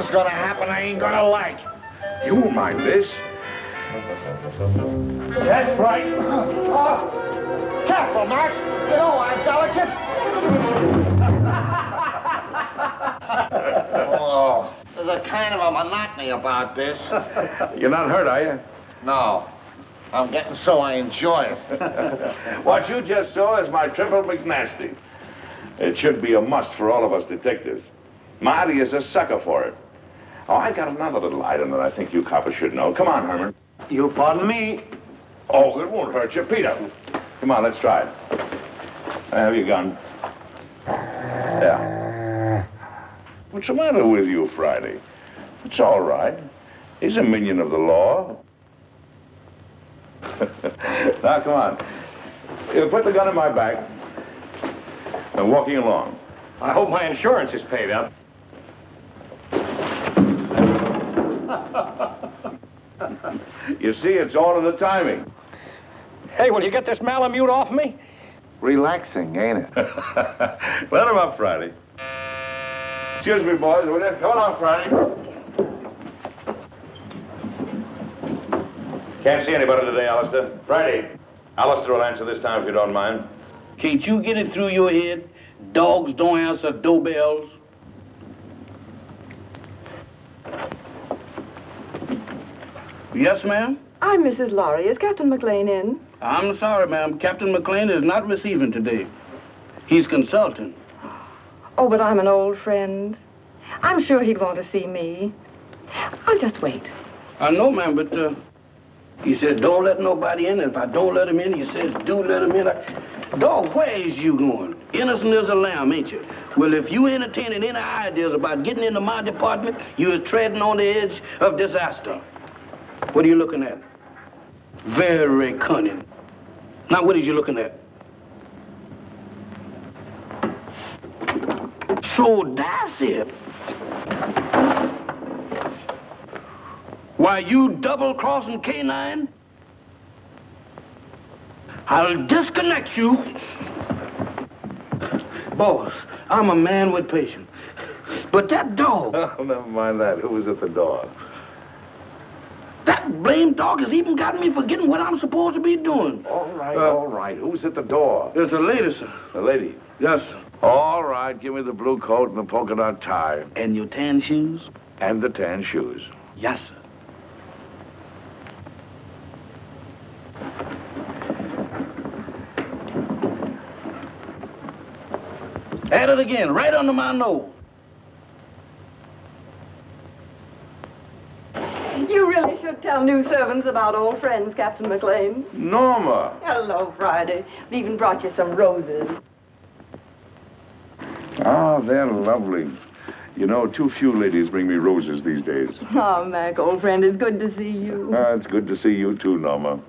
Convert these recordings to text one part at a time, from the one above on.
Something's gonna happen I ain't gonna like. You won't mind this. That's right. Careful, Max. You know I'm delicate. Oh, there's a kind of a monotony about this. You're not hurt, are you? No. I'm getting so I enjoy it. What you just saw is my triple McNasty. It should be a must for all of us detectives. Marty is a sucker for it. Oh, I got another little item that I think you coppers should know. Come on, Herman. You'll pardon me. Oh, it won't hurt you. Peter. Come on, let's try it. I have your gun. Yeah. What's the matter with you, Friday? It's all right. He's a minion of the law. Now, come on. You put the gun in my back. I'm walking along. I hope my insurance is paid up. You see, it's all in the timing. Hey, will you get this Malamute off me? Relaxing, ain't it? Let him up, Friday. Excuse me, boys, will you? Come on, Friday. Can't see anybody today, Alistair. Friday. Alistair will answer this time if you don't mind. Can't you get it through your head? Dogs don't answer doorbells. Yes, ma'am? I'm Mrs. Laurie. Is Captain McLean in? I'm sorry, ma'am. Captain McLean is not receiving today. He's consulting. Oh, but I'm an old friend. I'm sure he'd want to see me. I'll just wait. I know, ma'am, but he said don't let nobody in. And if I don't let him in, he says do let him in. Dog, where is you going? Innocent as a lamb, ain't you? Well, if you entertaining any ideas about getting into my department, you is treading on the edge of disaster. What are you looking at? Very cunning. Now, what is you looking at? So that's it. Why, you double-crossing canine? I'll disconnect you. Boss, I'm a man with patience. But that dog... Oh, never mind that. Who was at the door? That blamed dog has even got me forgetting what I'm supposed to be doing. All right. Who's at the door? There's a lady, sir. The lady? Yes, sir. All right, give me the blue coat and the polka dot tie. And your tan shoes? And the tan shoes. Yes, sir. At it again, right under my nose. You really should tell new servants about old friends, Captain McLean. Norma! Hello, Friday. We even brought you some roses. Oh, they're lovely. You know, too few ladies bring me roses these days. Oh, Mac, old friend, it's good to see you. It's good to see you too, Norma.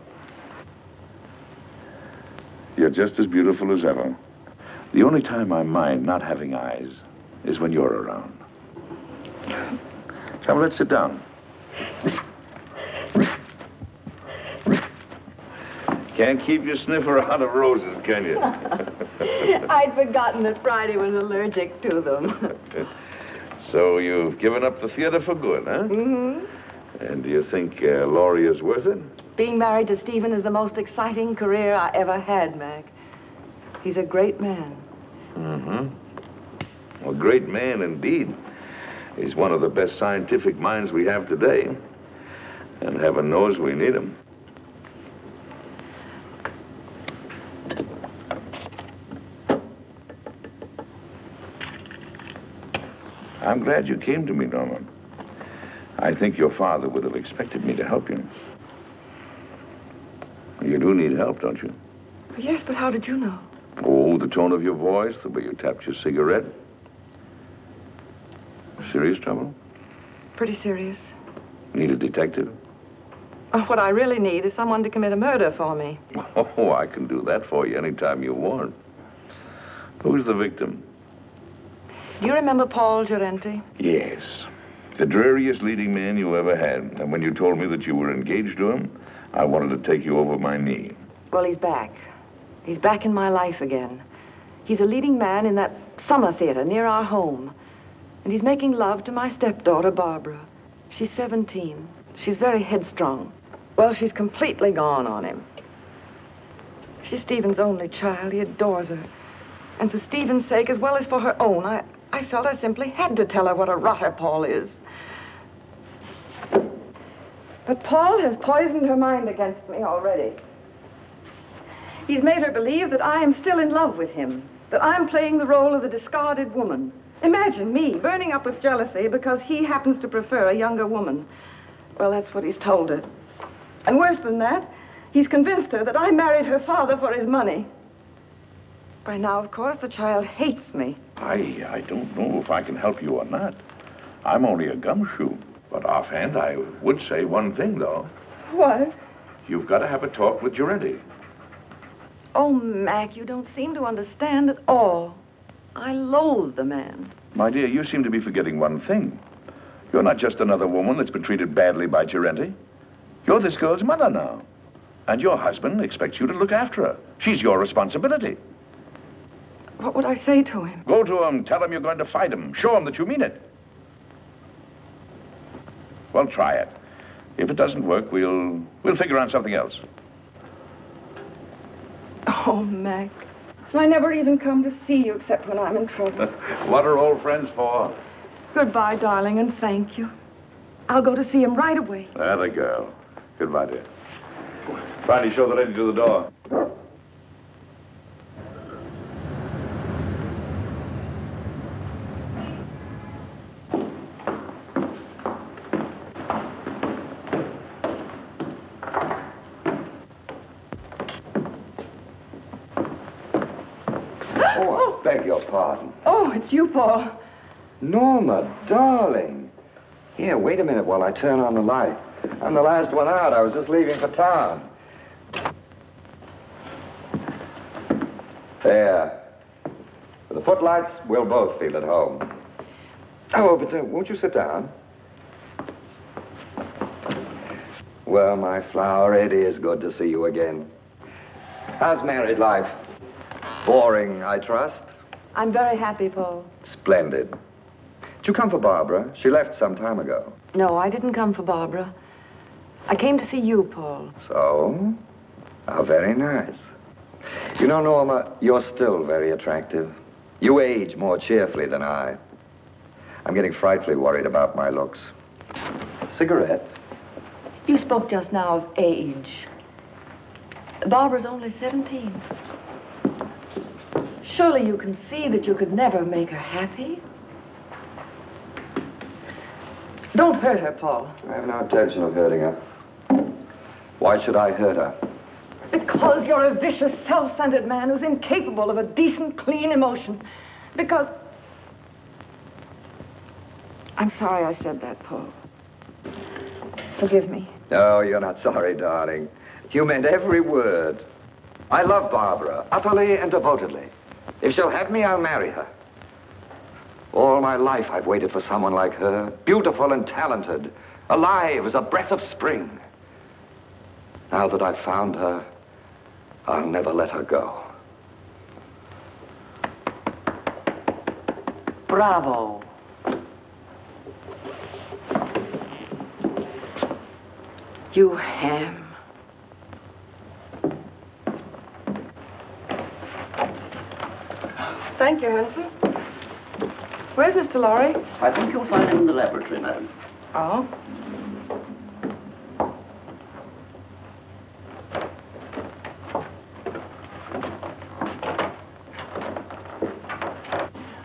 You're just as beautiful as ever. The only time I mind not having eyes is when you're around. Come, let's sit down. Can't keep your sniffer out of roses, can you? I'd forgotten that Friday was allergic to them. So you've given up the theater for good, huh? Mm-hmm. And do you think Laurie is worth it? Being married to Stephen is the most exciting career I ever had, Mac. He's a great man. Mm-hmm. A great man indeed. He's one of the best scientific minds we have today. And heaven knows we need him. I'm glad you came to me, Donna. I think your father would have expected me to help you. You do need help, don't you? Yes, but how did you know? Oh, the tone of your voice, the way you tapped your cigarette. Serious trouble? Pretty serious. Need a detective? What I really need is someone to commit a murder for me. Oh, I can do that for you anytime you want. Who's the victim? Do you remember Paul Gerenti? Yes. The dreariest leading man you ever had. And when you told me that you were engaged to him, I wanted to take you over my knee. Well, he's back. He's back in my life again. He's a leading man in that summer theater near our home. And he's making love to my stepdaughter, Barbara. She's 17. She's very headstrong. Well, she's completely gone on him. She's Stephen's only child. He adores her. And for Stephen's sake, as well as for her own, I felt I simply had to tell her what a rotter Paul is. But Paul has poisoned her mind against me already. He's made her believe that I am still in love with him, that I'm playing the role of the discarded woman. Imagine me burning up with jealousy because he happens to prefer a younger woman. Well, that's what he's told her. And worse than that, he's convinced her that I married her father for his money. By now, of course, the child hates me. I don't know if I can help you or not. I'm only a gumshoe. But offhand, I would say one thing, though. What? You've got to have a talk with Giretti. Oh, Mac, you don't seem to understand at all. I loathe the man. My dear, you seem to be forgetting one thing. You're not just another woman that's been treated badly by Giretti. You're this girl's mother now. And your husband expects you to look after her. She's your responsibility. What would I say to him? Go to him, tell him you're going to fight him. Show him that you mean it. Well, try it. If it doesn't work, we'll figure out something else. Oh, Mac. I never even come to see you except when I'm in trouble. What are old friends for? Goodbye, darling, and thank you. I'll go to see him right away. That a girl. Goodbye, dear. Finally, show the lady to the door. Oh, I beg your pardon. Oh, it's you, Paul. Norma, darling. Here, wait a minute while I turn on the light. I'm the last one out. I was just leaving for town. There. With the footlights, we'll both feel at home. Oh, but won't you sit down? Well, my flower, it is good to see you again. How's married life? Boring, I trust? I'm very happy, Paul. Splendid. Did you come for Barbara? She left some time ago. No, I didn't come for Barbara. I came to see you, Paul. So? How very nice. You know, Norma, you're still very attractive. You age more cheerfully than I. I'm getting frightfully worried about my looks. Cigarette? You spoke just now of age. Barbara's only 17. Surely you can see that you could never make her happy. Don't hurt her, Paul. I have no intention of hurting her. Why should I hurt her? Because you're a vicious, self-centered man who's incapable of a decent, clean emotion. Because... I'm sorry I said that, Paul. Forgive me. No, you're not sorry, darling. You meant every word. I love Barbara, utterly and devotedly. If she'll have me, I'll marry her. All my life, I've waited for someone like her, beautiful and talented, alive as a breath of spring. Now that I've found her, I'll never let her go. Bravo. You ham. Thank you, Hanson. Where's Mr. Lorry? I think you'll find him in the laboratory, madam. Oh?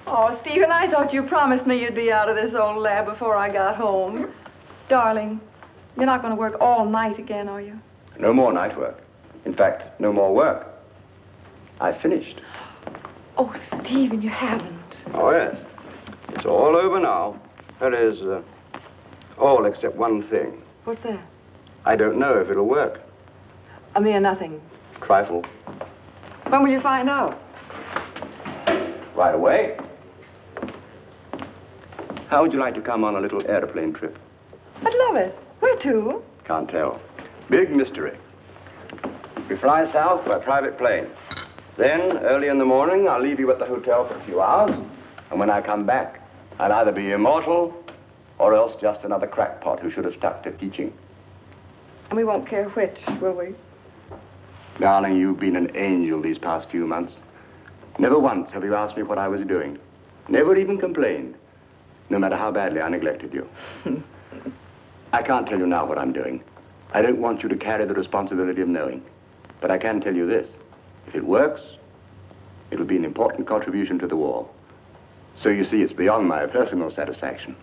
Oh, Stephen, I thought you promised me you'd be out of this old lab before I got home. Darling, you're not going to work all night again, are you? No more night work. In fact, no more work. I've finished. Oh, Stephen, you haven't. Oh, yes. It's all over now. That is, all except one thing. What's that? I don't know if it'll work. A mere nothing. Trifle. When will you find out? Right away. How would you like to come on a little airplane trip? I'd love it. Where to? Can't tell. Big mystery. We fly south by private plane. Then, early in the morning, I'll leave you at the hotel for a few hours. And when I come back, I'll either be immortal or else just another crackpot who should have stuck to teaching. And we won't care which, will we? Darling, you've been an angel these past few months. Never once have you asked me what I was doing. Never even complained, no matter how badly I neglected you. I can't tell you now what I'm doing. I don't want you to carry the responsibility of knowing. But I can tell you this. If it works, it'll be an important contribution to the war. So you see, it's beyond my personal satisfaction.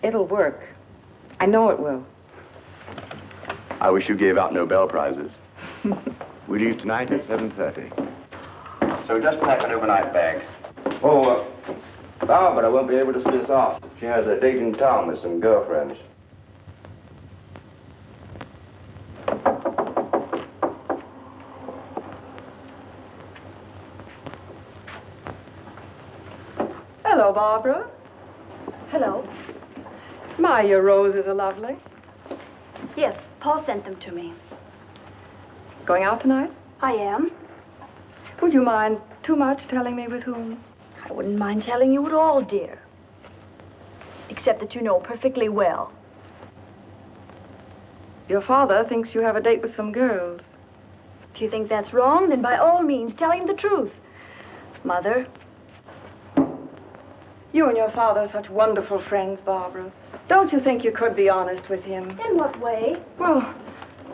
It'll work. I know it will. I wish you gave out Nobel Prizes. We leave tonight at 7:30. So just pack an overnight bag. Oh, Barbara won't be able to see us off. She has a date in town with some girlfriends. Hello, Barbara. Hello. My, your roses are lovely. Yes, Paul sent them to me. Going out tonight? I am. Would you mind too much telling me with whom? I wouldn't mind telling you at all, dear. Except that you know perfectly well. Your father thinks you have a date with some girls. If you think that's wrong, then by all means, tell him the truth. Mother. You and your father are such wonderful friends, Barbara. Don't you think you could be honest with him? In what way? Well,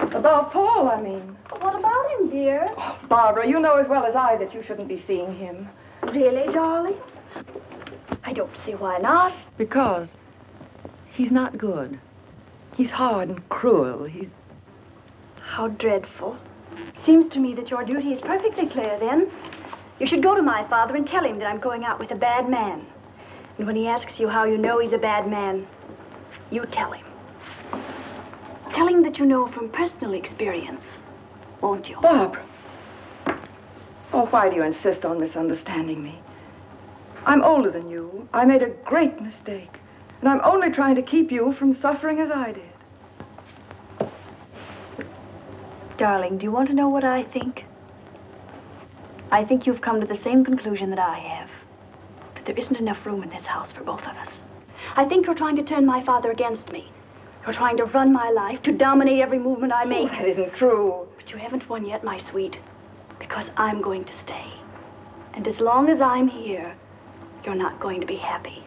about Paul, I mean. What about him, dear? Oh, Barbara, you know as well as I that you shouldn't be seeing him. Really, darling? I don't see why not. Because he's not good. He's hard and cruel. He's... How dreadful. Seems to me that your duty is perfectly clear, then. You should go to my father and tell him that I'm going out with a bad man. And when he asks you how you know he's a bad man, you tell him. Tell him that you know from personal experience, won't you? Barbara. Oh, why do you insist on misunderstanding me? I'm older than you. I made a great mistake. And I'm only trying to keep you from suffering as I did. Darling, do you want to know what I think? I think you've come to the same conclusion that I have. That there isn't enough room in this house for both of us. I think you're trying to turn my father against me. You're trying to run my life, to dominate every movement I make. Oh, that isn't true. But you haven't won yet, my sweet. Because I'm going to stay. And as long as I'm here, you're not going to be happy.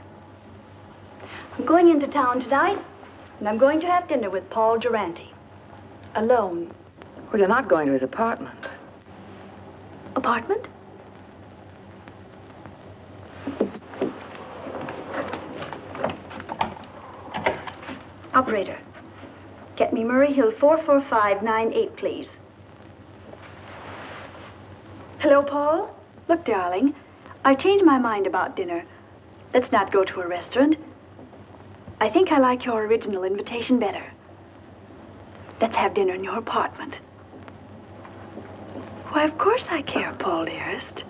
I'm going into town tonight, and I'm going to have dinner with Paul Durante. Alone. Well, you're not going to his apartment. Apartment? Operator, get me Murray Hill 44598, please. Hello, Paul? Look, darling, I've changed my mind about dinner. Let's not go to a restaurant. I think I like your original invitation better. Let's have dinner in your apartment. Why, of course I care, Paul, dearest.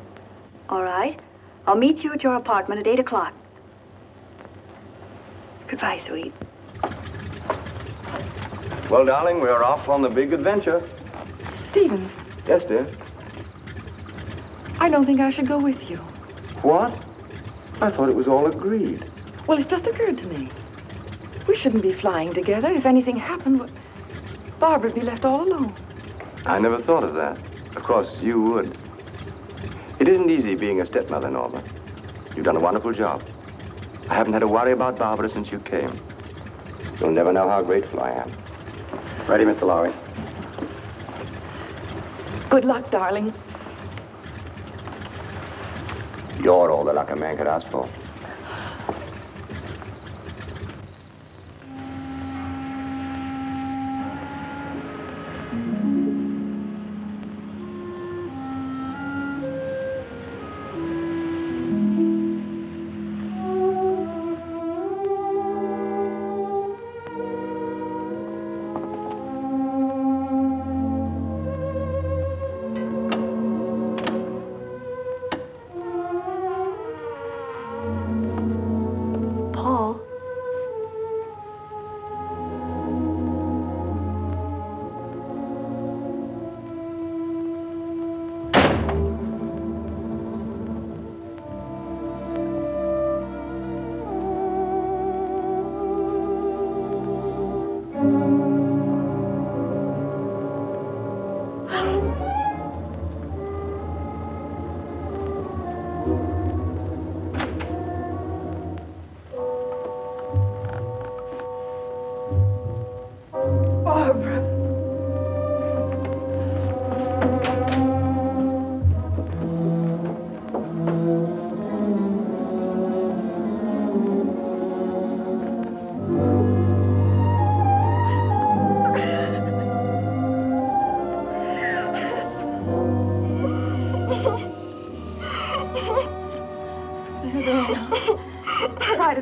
All right. I'll meet you at your apartment at 8 o'clock. Goodbye, sweet. Well, darling, we're off on the big adventure. Stephen. Yes, dear? I don't think I should go with you. What? I thought it was all agreed. Well, it's just occurred to me. We shouldn't be flying together. If anything happened, Barbara'd be left all alone. I never thought of that. Of course, you would. It isn't easy being a stepmother, Norma. You've done a wonderful job. I haven't had to worry about Barbara since you came. You'll never know how grateful I am. Ready, Mr. Lowry? Good luck, darling. You're all the luck a man could ask for.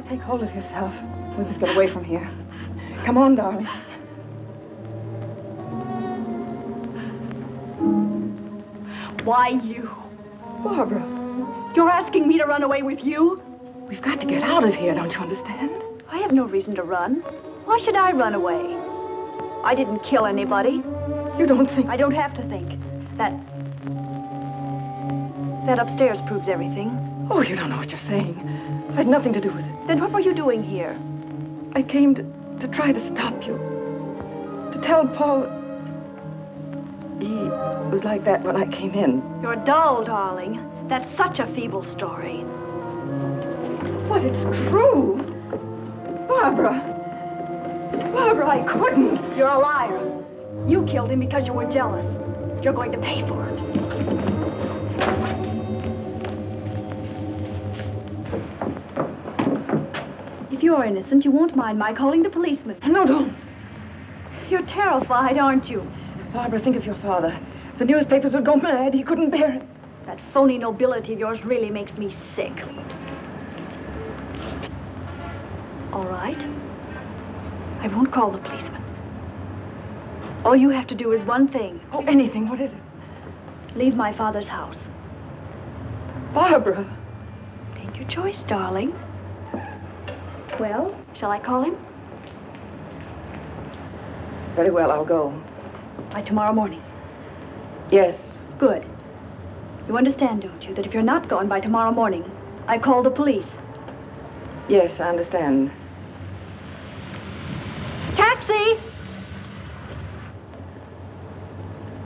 Take hold of yourself. We must get away from here. Come on, darling. Why you? Barbara, You're asking me to run away with you? we've got to get out of here, don't you understand? I have no reason to run. Why should I run away? I didn't kill anybody. You don't think... I don't have to think. That upstairs proves everything. Oh, you don't know what you're saying. I had nothing to do with it. Then what were you doing here? I came to try to stop you. To tell Paul... He was like that when I came in. You're dull, darling. That's such a feeble story. But it's true. Barbara. Barbara, I couldn't. You're a liar. You killed him because you were jealous. You're going to pay for it. If you're innocent, you won't mind my calling the policeman. No, don't. You're terrified, aren't you? Barbara, think of your father. The newspapers would go mad. He couldn't bear it. That phony nobility of yours really makes me sick. All right. I won't call the policeman. All you have to do is one thing. Oh, anything. What is it? Leave my father's house. Barbara. Take your choice, darling. Well, shall I call him? Very well, I'll go. By tomorrow morning. Yes. Good. You understand, don't you, that if you're not gone by tomorrow morning, I call the police. Yes, I understand. Taxi!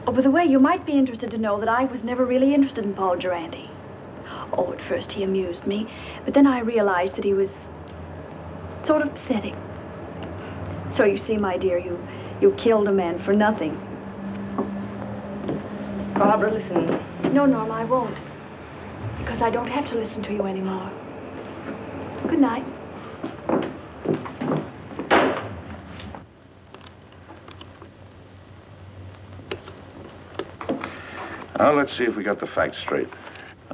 Oh, by the way, you might be interested to know that I was never really interested in Paul Durante. Oh, at first he amused me, but then I realized that he was sort of pathetic. So you see, my dear, you killed a man for nothing. Barbara, listen. No, Norma, I won't. Because I don't have to listen to you anymore. Good night. Now, let's see if we got the facts straight.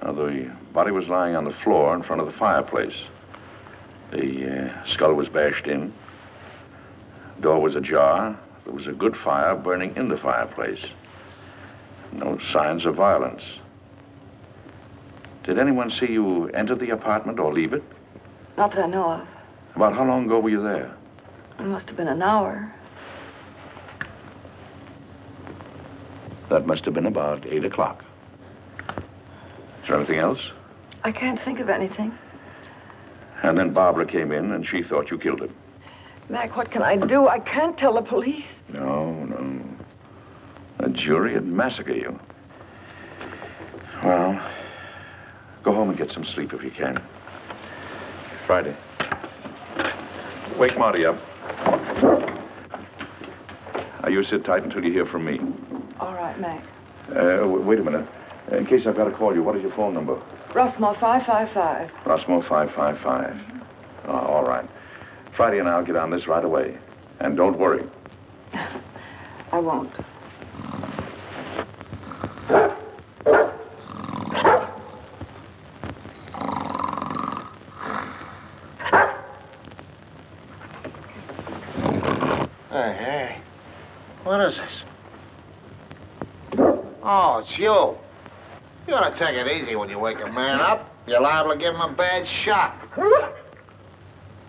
The body was lying on the floor in front of the fireplace. The skull was bashed in. Door was ajar. There was a good fire burning in the fireplace. No signs of violence. Did anyone see you enter the apartment or leave it? Not that I know of. About how long ago were you there? It must have been an hour. That must have been about 8 o'clock. Is there anything else? I can't think of anything. And then Barbara came in and she thought you killed him. Mac, what can I do? I can't tell the police. No. A jury would massacre you. Well, go home and get some sleep if you can. Friday. Wake Marty up. Now, you sit tight until you hear from me. All right, Mac. Wait a minute. In case I've got to call you, what is your phone number? Rossmore 555. Rossmore 555. Oh, all right. Friday and I'll get on this right away. And don't worry. I won't. Hey. What is this? Oh, it's you. You ought to take it easy when you wake a man up. You're liable to give him a bad shock.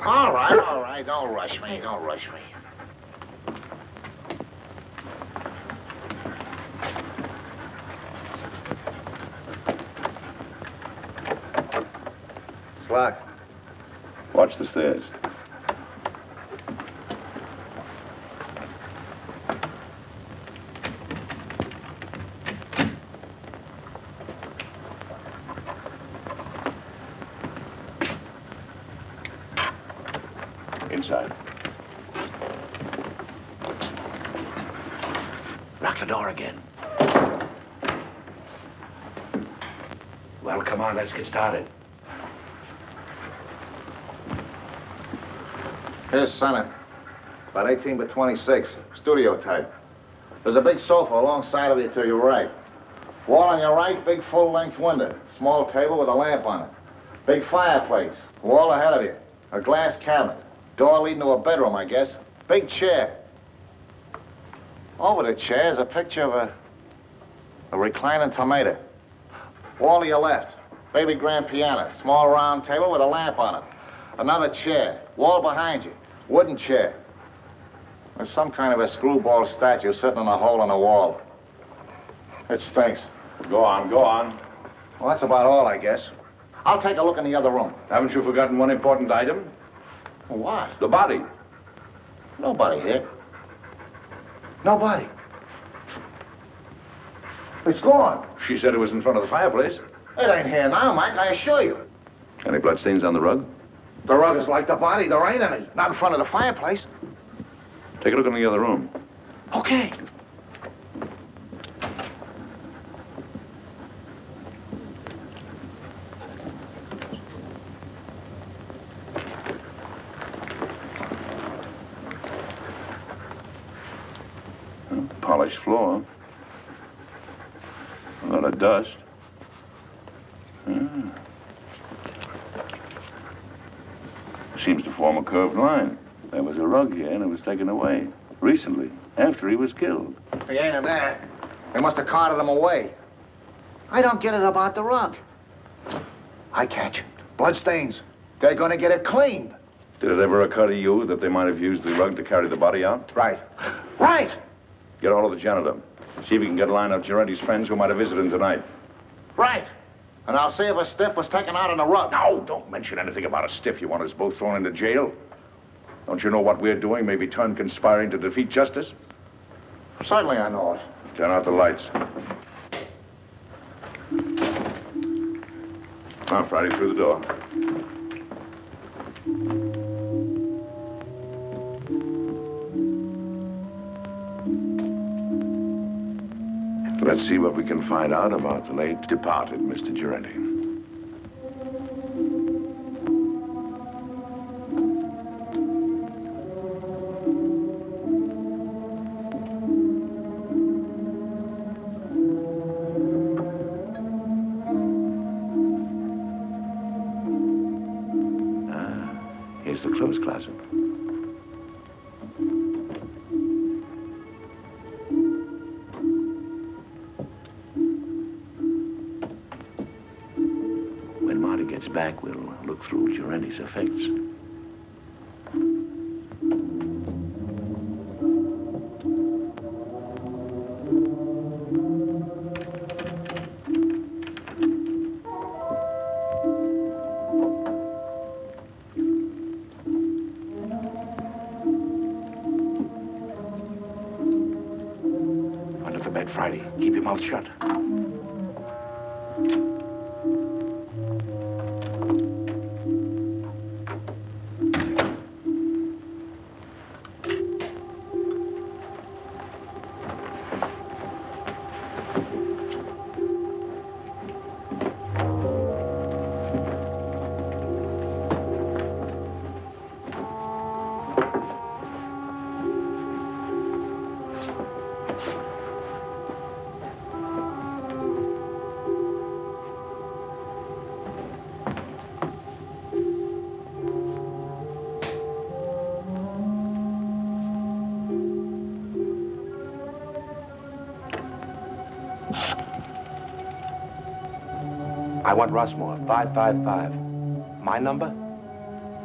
All right. Don't rush me. It's locked. Watch the stairs. Inside. Lock the door again. Well, come on, let's get started. Here's Senate. About 18 by 26. Studio type. There's a big sofa alongside of you to your right. Wall on your right, big full-length window. Small table with a lamp on it. Big fireplace. Wall ahead of you. A glass cabinet. Door leading to a bedroom, I guess. Big chair. Over the chair is a picture of a reclining tomato. Wall to your left. Baby grand piano. Small round table with a lamp on it. Another chair. Wall behind you. Wooden chair. There's some kind of a screwball statue sitting in a hole in the wall. It stinks. Go on, go on. Well, that's about all, I guess. I'll take a look in the other room. Haven't you forgotten one important item? What? The body. Nobody here. Nobody. It's gone. She said it was in front of the fireplace. It ain't here now, Mike, I assure you. Any bloodstains on the rug? The rug is like the body. There ain't any. Not in front of the fireplace. Take a look in the other room. Okay. Polished floor. A lot of dust. Seems to form a curved line. There was a rug here and it was taken away. Recently, after he was killed. If he ain't in there, they must have carted him away. I don't get it about the rug. I catch it. Bloodstains. They're gonna get it cleaned. Did it ever occur to you that they might have used the rug to carry the body out? Right. Right! Get all of the janitor. See if you can get a line of Giretti's friends who might have visited him tonight. Right. And I'll see if a stiff was taken out on the rug. No, don't mention anything about a stiff. You want us both thrown into jail? Don't you know what we're doing may be turned conspiring to defeat justice? Certainly I know it. Turn out the lights. Now, Friday, through the door. Let's see what we can find out about the late departed Mr. Giretti. Here's the clothes closet. When Marty gets back, we'll look through Giretti's effects. Friday, keep your mouth shut. I want Rossmore, 555. My number?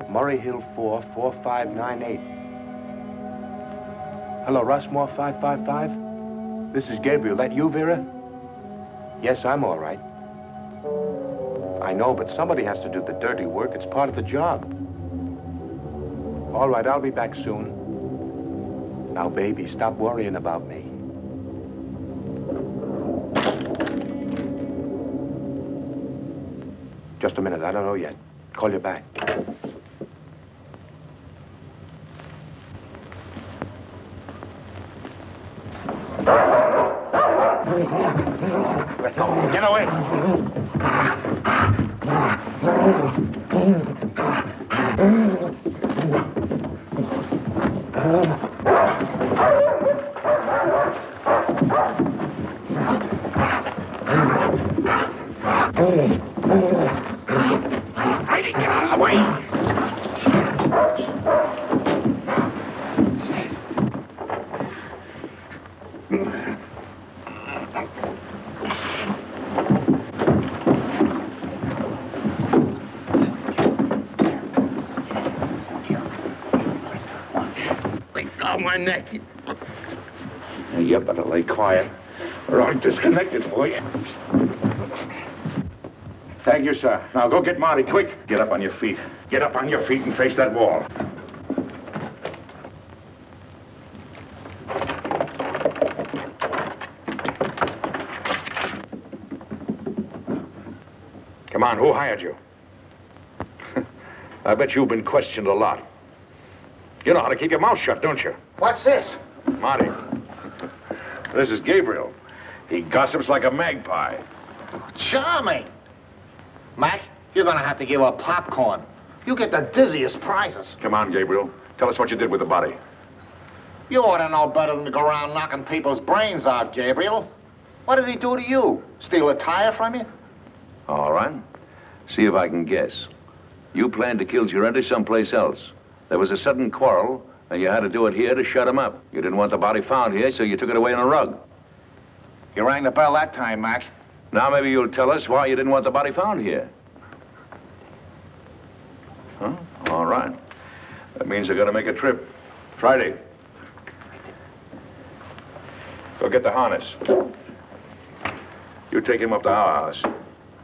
Murray Hill 4, 4598. Hello, Rossmore, 555? This is Gabriel. That you, Vera? Yes, I'm all right. I know, but somebody has to do the dirty work. It's part of the job. All right, I'll be back soon. Now, baby, stop worrying about me. Just a minute, I don't know yet. Call you back. Get away! Get out of the way! Oh, my neck. You better lay quiet, or I'll disconnect it for you. Thank you, sir. Now go get Marty, quick. Get up on your feet. Get up on your feet and face that wall. Come on, who hired you? I bet you've been questioned a lot. You know how to keep your mouth shut, don't you? What's this? Marty, this is Gabriel. He gossips like a magpie. Charming. Mac, you're gonna have to give up popcorn. You get the dizziest prizes. Come on, Gabriel. Tell us what you did with the body. You ought to know better than to go around knocking people's brains out, Gabriel. What did he do to you? Steal a tire from you? All right. See if I can guess. You planned to kill Girente someplace else. There was a sudden quarrel, and you had to do it here to shut him up. You didn't want the body found here, so you took it away on a rug. You rang the bell that time, Mac. Now maybe you'll tell us why you didn't want the body found here. Huh? All right. That means they're going to make a trip. Friday. Go get the harness. You take him up to our house.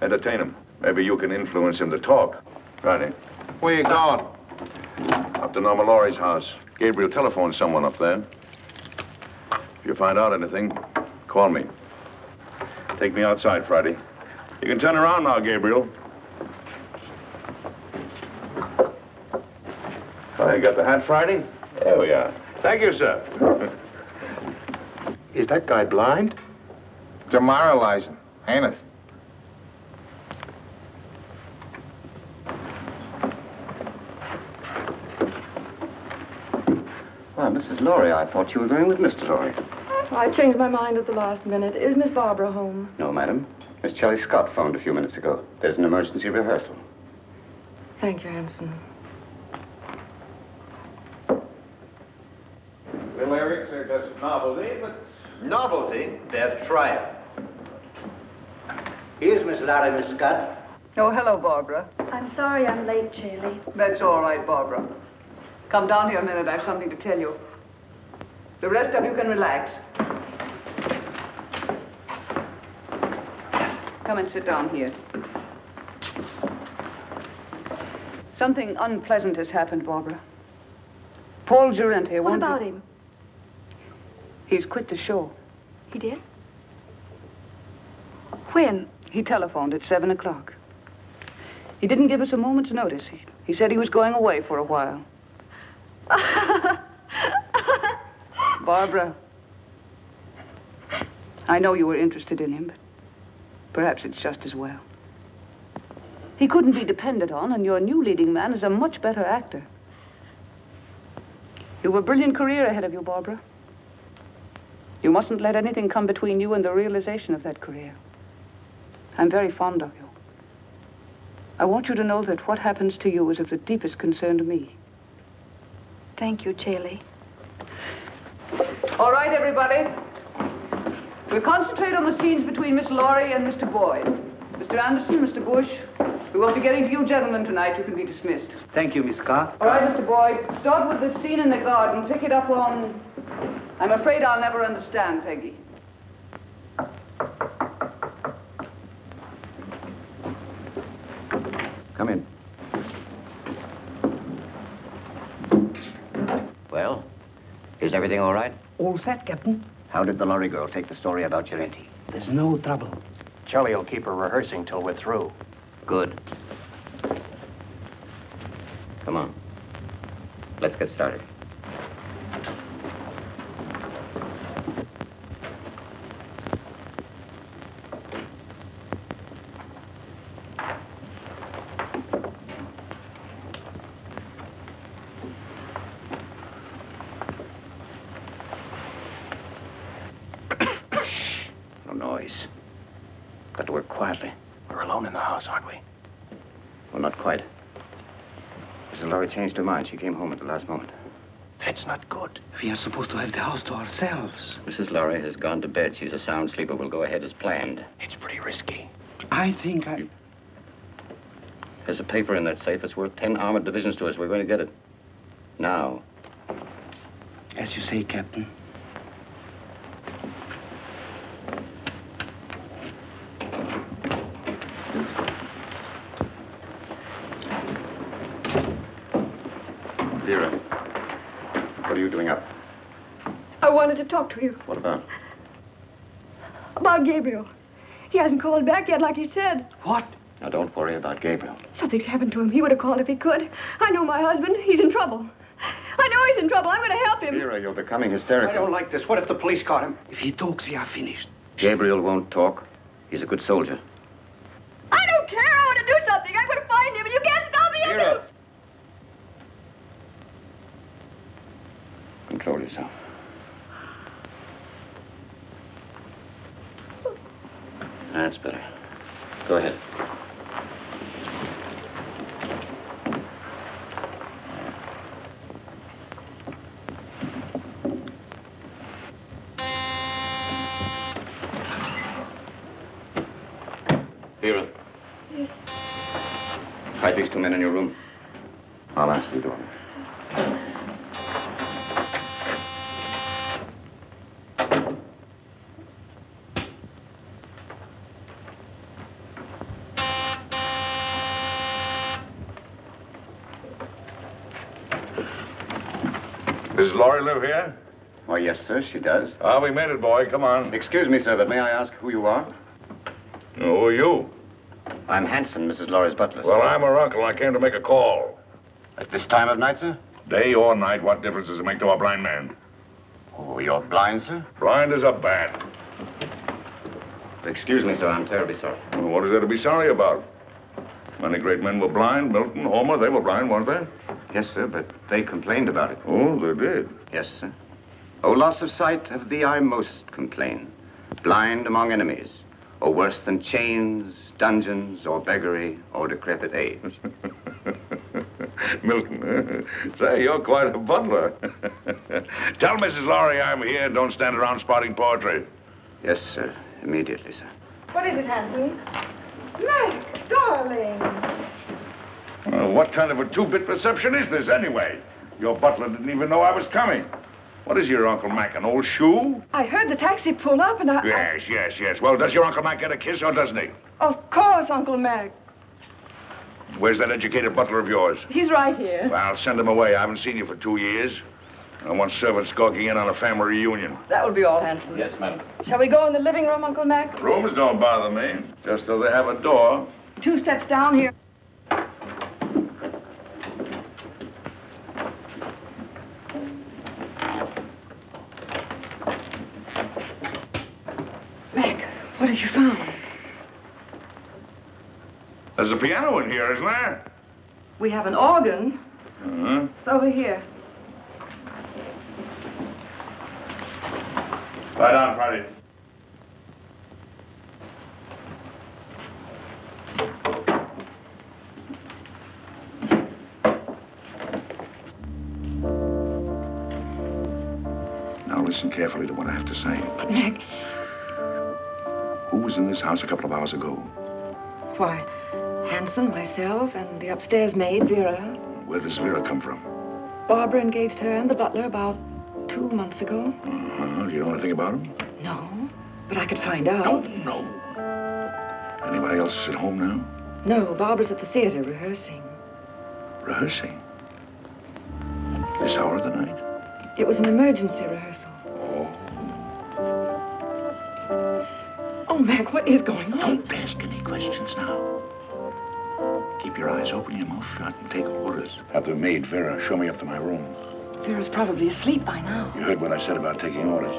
Entertain him. Maybe you can influence him to talk. Friday. Where you going? Up to Norma Laurie's house. Gabriel telephoned someone up there. If you find out anything, call me. Take me outside, Friday. You can turn around now, Gabriel. Oh, you got the hat, Friday? There we are. Thank you, sir. Is that guy blind? Demoralizing, ain't it? Well, Mrs. Laurie, I thought you were going with Mr. Laurie. I changed my mind at the last minute. Is Miss Barbara home? No, madam. Miss Shelley Scott phoned a few minutes ago. There's an emergency rehearsal. Thank you, Anson. Well, Eric, they're just novelty, but... Novelty? They're trial. Here's Miss Larry, Miss Scott. Oh, hello, Barbara. I'm sorry I'm late, Shirley. That's all right, Barbara. Come down here a minute. I have something to tell you. The rest of you can relax. Come and sit down here. Something unpleasant has happened, Barbara. Paul Girente What about him? He's quit the show. He did? When? He telephoned at 7 o'clock. He didn't give us a moment's notice. He said he was going away for a while. Barbara, I know you were interested in him, but perhaps it's just as well. He couldn't be depended on, and your new leading man is a much better actor. You have a brilliant career ahead of you, Barbara. You mustn't let anything come between you and the realization of that career. I'm very fond of you. I want you to know that what happens to you is of the deepest concern to me. Thank you, Shirley. All right, everybody. We'll concentrate on the scenes between Miss Laurie and Mr. Boyd. Mr. Anderson, Mr. Bush, we won't be getting to you gentlemen tonight. You can be dismissed. Thank you, Miss Scott. All right, Mr. Boyd, start with the scene in the garden. Pick it up on... I'm afraid I'll never understand, Peggy. Come in. Well, is everything all right? All set, Captain. How did the lorry girl take the story about Girente? There's no trouble. Charlie will keep her rehearsing till we're through. Good. Come on. Let's get started. Got to work quietly. We're alone in the house, aren't we? Well, not quite. Mrs. Laurie changed her mind. She came home at the last moment. That's not good. We are supposed to have the house to ourselves. Mrs. Laurie has gone to bed. She's a sound sleeper. We'll go ahead as planned. It's pretty risky. I think I... There's a paper in that safe. It's worth 10 armored divisions to us. We're going to get it. Now. As you say, Captain. Vera, what are you doing up? I wanted to talk to you What about? about Gabriel. He hasn't called back yet like he said. What? Now, don't worry about Gabriel. Something's happened to him. He would have called if he could. I know my husband. He's in trouble. I know he's in trouble. I'm going to help him. Vera, you're becoming hysterical. I don't like this. What if the police caught him? If he talks, we are finished. Gabriel won't talk. He's a good soldier. I don't care. I want to do something. I'm going to find him, and you can't stop me. Vera! Control yourself. That's better. Go ahead. Vera. Yes. Hide these two men in your room. I'll ask you, Donna. Does Laurie live here? Why, yes, sir, she does. We made it, boy. Come on. Excuse me, sir, but may I ask who you are? Who are you? I'm Hanson, Mrs. Laurie's butler. Well, I'm her uncle. I came to make a call. At this time of night, sir? Day or night, what difference does it make to a blind man? Oh, you're blind, sir? Blind as a bat. Excuse me, sir. I'm terribly sorry. Well, what is there to be sorry about? Many great men were blind. Milton, Homer, they were blind, weren't they? Yes, sir, but they complained about it. Oh, they did? Yes, sir. Oh, loss of sight, of thee I most complain. Blind among enemies, or worse than chains, dungeons, or beggary, or decrepit age. Milton, say, you're quite a butler. Tell Mrs. Laurie I'm here. Don't stand around spouting poetry. Yes, sir. Immediately, sir. What is it, Hanson? Mac, darling. What kind of a two-bit reception is this, anyway? Your butler didn't even know I was coming. What is your Uncle Mac, an old shoe? I heard the taxi pull up and I... Yes. Well, does your Uncle Mac get a kiss or doesn't he? Of course, Uncle Mac. Where's that educated butler of yours? He's right here. Well, send him away. I haven't seen you for 2 years. I don't want servants gawking in on a family reunion. That will be all, Hanson. Yes, madam. Shall we go in the living room, Uncle Mac? Rooms don't bother me, just so they have a door. 2 steps down here. Mac, what have you found? There's a piano in here, isn't there? We have an organ. Uh-huh. It's over here. Lie down, Friday. Now listen carefully to what I have to say. But, Mac... Who was in this house a couple of hours ago? Why, Hanson, myself, and the upstairs maid, Vera. Where does Vera come from? Barbara engaged her and the butler about 2 months ago. Uh-huh. You know anything about him? No, but I could find out. No. Anybody else at home now? No, Barbara's at the theater rehearsing. Rehearsing? This hour of the night? It was an emergency rehearsal. Oh, Mac, what is going on? Don't ask any questions now. Keep your eyes open, your mouth shut, and take orders. Have the maid, Vera, show me up to my room. Vera's probably asleep by now. You heard what I said about taking orders.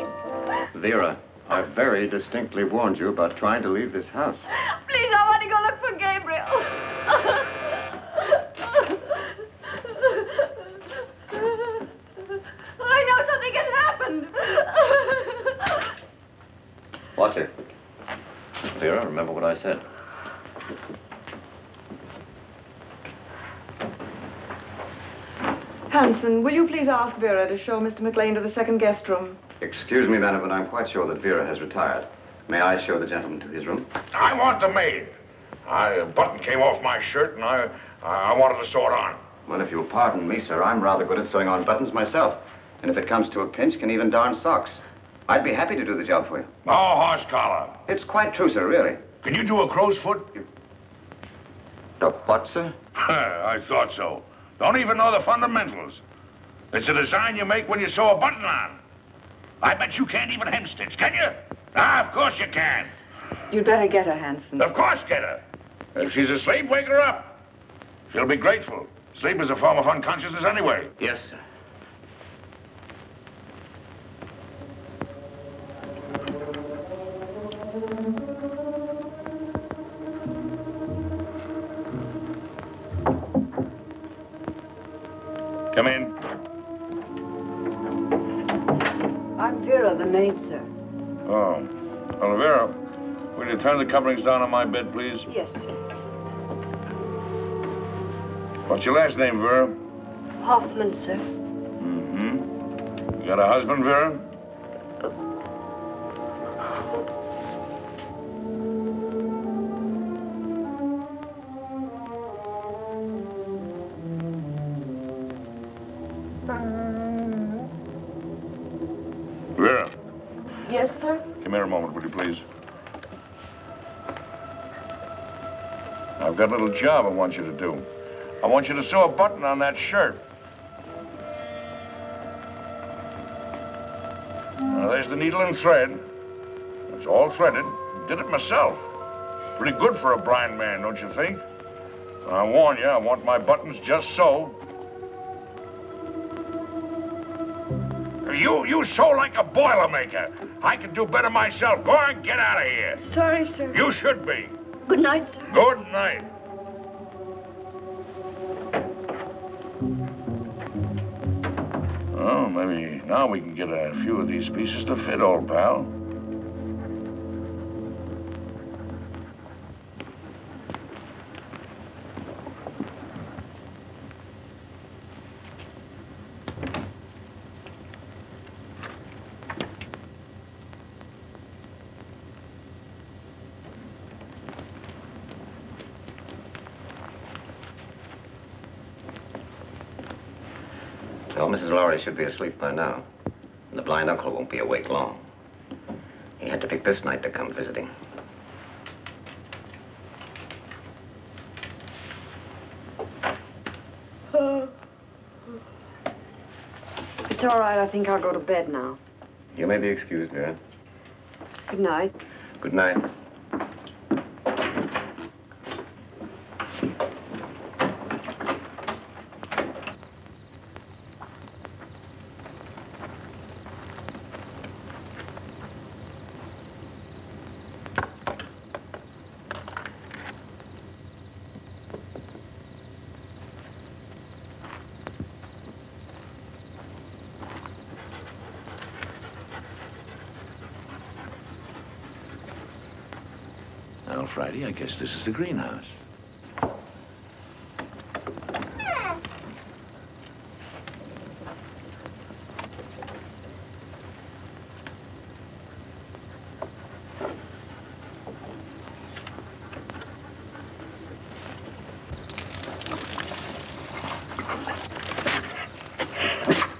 Vera, I very distinctly warned you about trying to leave this house. Please, I want to go look for Gabriel. I know something has happened. Watch it. Vera, remember what I said. Hanson, will you please ask Vera to show Mr. McLean to the second guest room? Excuse me, madam, but I'm quite sure that Vera has retired. May I show the gentleman to his room? I want the maid. A button came off my shirt, and I wanted to sew it on. Well, if you'll pardon me, sir, I'm rather good at sewing on buttons myself. And if it comes to a pinch, can even darn socks. I'd be happy to do the job for you. No horse collar. It's quite true, sir, really. Can you do a crow's foot? The what, sir? I thought so. Don't even know the fundamentals. It's a design you make when you sew a button on. I bet you can't even hemstitch, can you? Ah, of course you can. You'd better get her, Hanson. Of course get her. If she's asleep, wake her up. She'll be grateful. Sleep is a form of unconsciousness anyway. Yes, sir. Come in. I'm Vera, the maid, sir. Oh. Well, Vera, will you turn the coverings down on my bed, please? Yes, sir. What's your last name, Vera? Hoffman, sir. Mm-hmm. You got a husband, Vera? Vera. Yes, sir? Come here a moment, will you, please? I've got a little job I want you to do. I want you to sew a button on that shirt. Now, there's the needle and thread. It's all threaded. Did it myself. Pretty good for a blind man, don't you think? I warn you, I want my buttons just so. You sew like a Boilermaker. I can do better myself. Go on, get out of here. Sorry, sir. You should be. Good night, sir. Good night. Oh, maybe now we can get a few of these pieces to fit, old pal. Well, Mrs. Lowry should be asleep by now. And the blind uncle won't be awake long. He had to pick this night to come visiting. It's all right. I think I'll go to bed now. You may be excused, Vera. Good night. Good night. Well, Friday, I guess this is the greenhouse.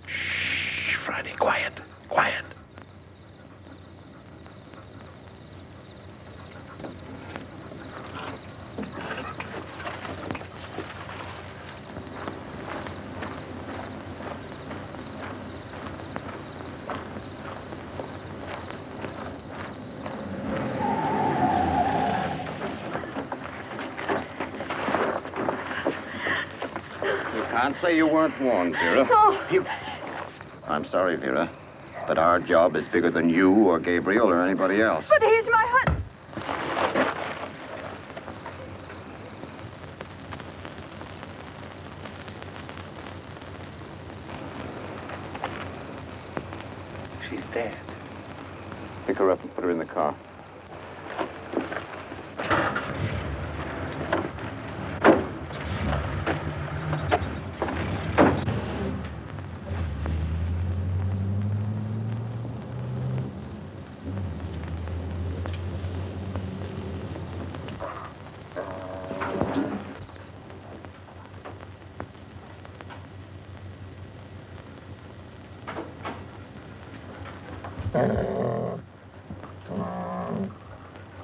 Shh, Friday, quiet, quiet. Can't say you weren't warned, Vera. No. I'm sorry, Vera, but our job is bigger than you or Gabriel or anybody else. But he's my husband. She's dead. Pick her up and put her in the car.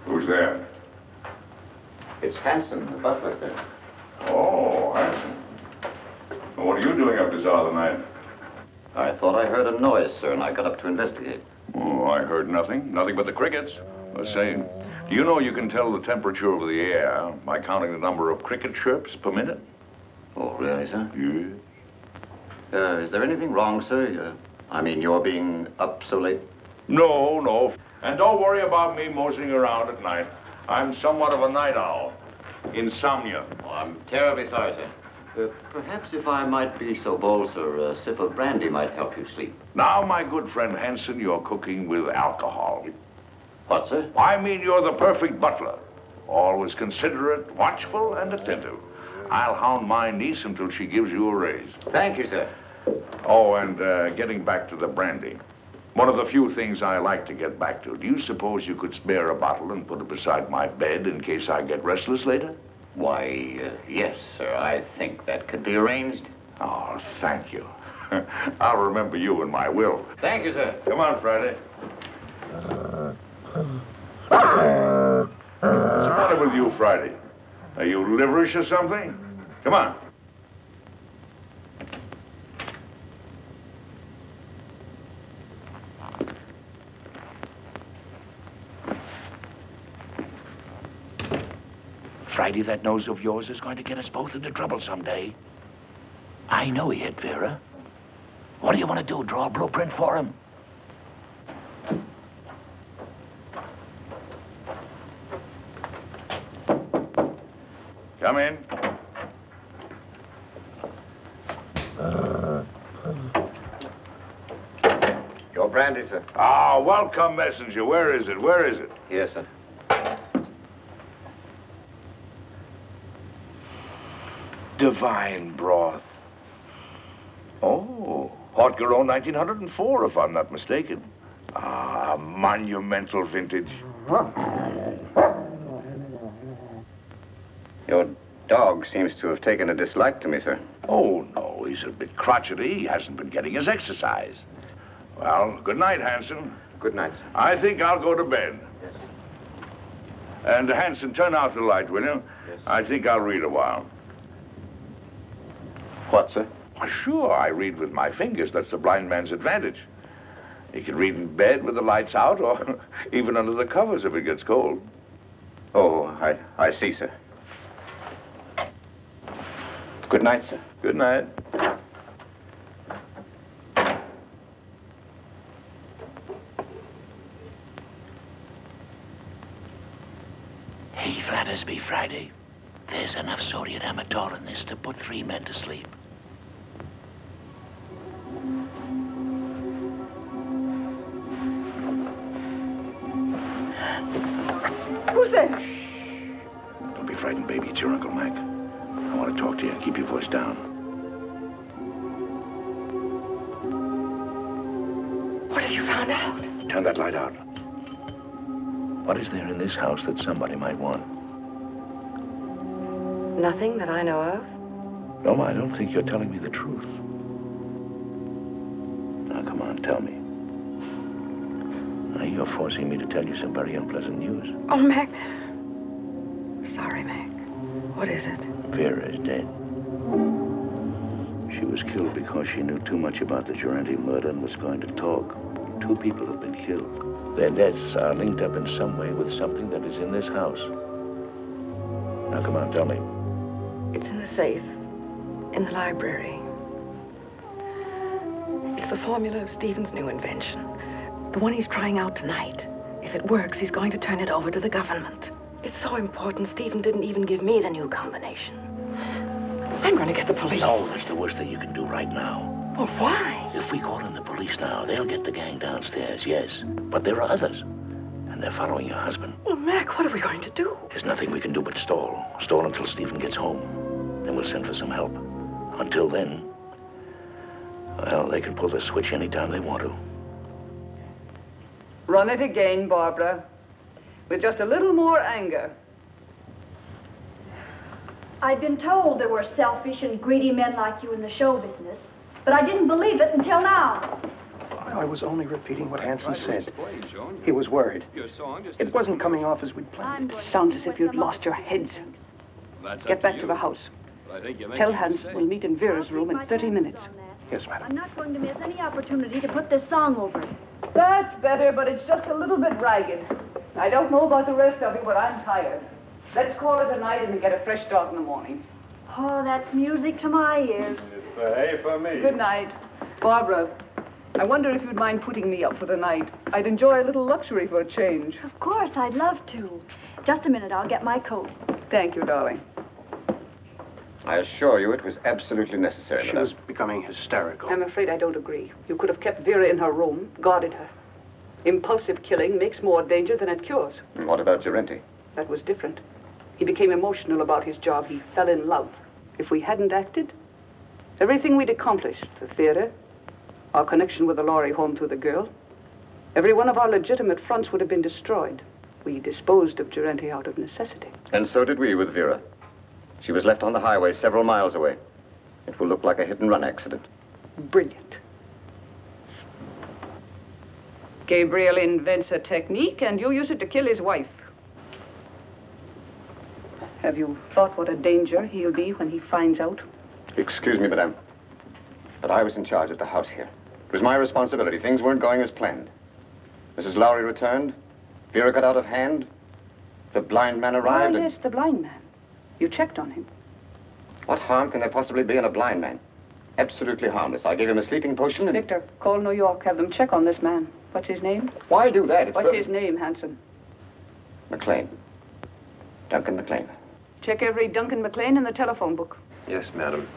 Who's there? It's Hanson, the butler, sir. Oh, Hanson. Well, what are you doing up this hour of the night? I thought I heard a noise, sir, and I got up to investigate. Oh, I heard nothing. Nothing but the crickets. I was saying, do you know you can tell the temperature of the air by counting the number of cricket chirps per minute? Oh, really, sir? Yes. Is there anything wrong, sir? I mean, you're being up so late? No, no. And don't worry about me moseying around at night. I'm somewhat of a night owl. Insomnia. Oh, I'm terribly sorry, sir. Perhaps if I might be so bold, sir, a sip of brandy might help you sleep. Now, my good friend Hanson, you're cooking with alcohol. What, sir? I mean, you're the perfect butler. Always considerate, watchful, and attentive. I'll hound my niece until she gives you a raise. Thank you, sir. Oh, and getting back to the brandy. One of the few things I like to get back to. Do you suppose you could spare a bottle and put it beside my bed in case I get restless later? Why, yes, sir. I think that could be arranged. Oh, thank you. I'll remember you in my will. Thank you, sir. Come on, Friday. What's the matter with you, Friday? Are you liverish or something? Come on. Friday, that nose of yours is going to get us both into trouble someday. I know he hit Vera. What do you want to do, draw a blueprint for him? Come in. Your brandy, sir. Ah, welcome, messenger. Where is it? Where is it? Yes, sir. Divine broth. Oh, Haute-Garonne 1904, if I'm not mistaken. Ah, monumental vintage. Your dog seems to have taken a dislike to me, sir. Oh, no, he's a bit crotchety. He hasn't been getting his exercise. Well, good night, Hanson. Good night, sir. I think I'll go to bed. Yes. And, Hanson, turn out the light, will you? Yes. I think I'll read a while. What, sir? Why, sure, I read with my fingers. That's the blind man's advantage. He can read in bed with the lights out or even under the covers if it gets cold. Oh, I see, sir. Good night, sir. Good night. He flatters me, Friday. There's enough sodium amytal in this to put 3 men to sleep. Who's there? Don't be frightened, baby. It's your Uncle Mac. I want to talk to you. Keep your voice down. What have you found out? Turn that light out. What is there in this house that somebody might want? Nothing that I know of. No, I don't think you're telling me the truth. Now, come on, tell me. Now, you're forcing me to tell you some very unpleasant news. Oh, Mac. Sorry, Mac. What is it? Vera is dead. She was killed because she knew too much about the Durante murder and was going to talk. 2 people have been killed. Their deaths are linked up in some way with something that is in this house. Now, come on, tell me. It's in the safe. In the library. It's the formula of Stephen's new invention. The one he's trying out tonight. If it works, he's going to turn it over to the government. It's so important, Stephen didn't even give me the new combination. I'm going to get the police. No, that's the worst thing you can do right now. Well, why? If we call in the police now, they'll get the gang downstairs, yes. But there are others. And they're following your husband. Well, Mac, what are we going to do? There's nothing we can do but stall. Stall until Stephen gets home. Then we'll send for some help. Until then, well, they can pull the switch anytime they want to. Run it again, Barbara. With just a little more anger. I've been told there were selfish and greedy men like you in the show business, but I didn't believe it until now. I was only repeating what Hanson said. He was worried. It wasn't coming off as we'd planned. Sounds as if you'd lost your heads. Get back to the house. Tell Hans we'll meet in Vera's room in 30 minutes. Yes, madam. I'm not going to miss any opportunity to put this song over. That's better, but it's just a little bit ragged. I don't know about the rest of you, but I'm tired. Let's call it a night and get a fresh start in the morning. Oh, that's music to my ears. It's A for me. Good night. Barbara, I wonder if you'd mind putting me up for the night. I'd enjoy a little luxury for a change. Of course, I'd love to. Just a minute, I'll get my coat. Thank you, darling. I assure you it was absolutely necessary, She was becoming hysterical. I'm afraid I don't agree. You could have kept Vera in her room, guarded her. Impulsive killing makes more danger than it cures. And what about Gerenti? That was different. He became emotional about his job. He fell in love. If we hadn't acted, everything we'd accomplished, the theater, our connection with the Lorry home through the girl, every one of our legitimate fronts would have been destroyed. We disposed of Gerenti out of necessity. And so did we with Vera. She was left on the highway several miles away. It will look like a hit-and-run accident. Brilliant. Gabriel invents a technique, and you use it to kill his wife. Have you thought what a danger he'll be when he finds out? Excuse me, madame, but I was in charge of the house here. It was my responsibility. Things weren't going as planned. Mrs. Lowry returned. Vera got out of hand. The blind man arrived. Oh, yes, the blind man. You checked on him. What harm can there possibly be in a blind man? Absolutely harmless. I gave him a sleeping potion and... Victor, call New York. Have them check on this man. What's his name? Why do that? What's his name, Hanson? McLean. Duncan McLean. Check every Duncan McLean in the telephone book. Yes, madam.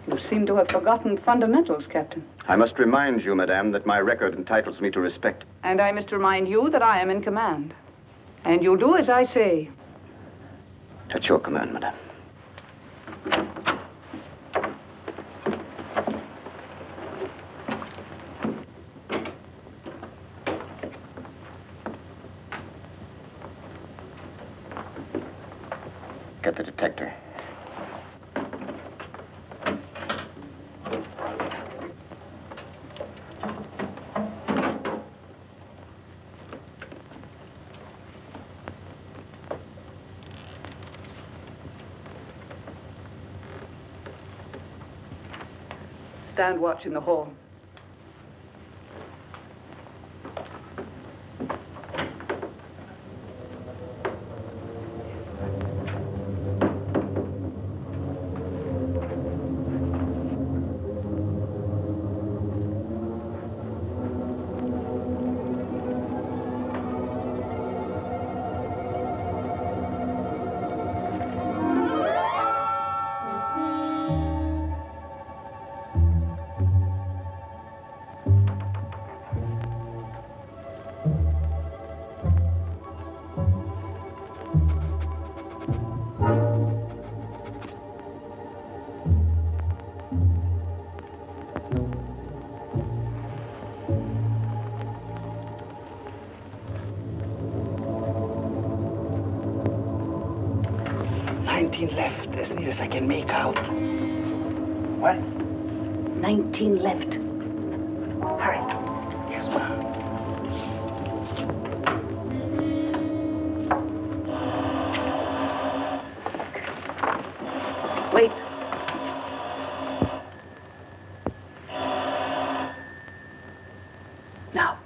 You seem to have forgotten fundamentals, Captain. I must remind you, madame, that my record entitles me to respect. And I must remind you that I am in command. And you'll do as I say. At your command, madame. Get the detector. Stand watch in the hall. Left, as near as I can make out. What? 19 left. Hurry. Yes, ma'am. Wait. Now.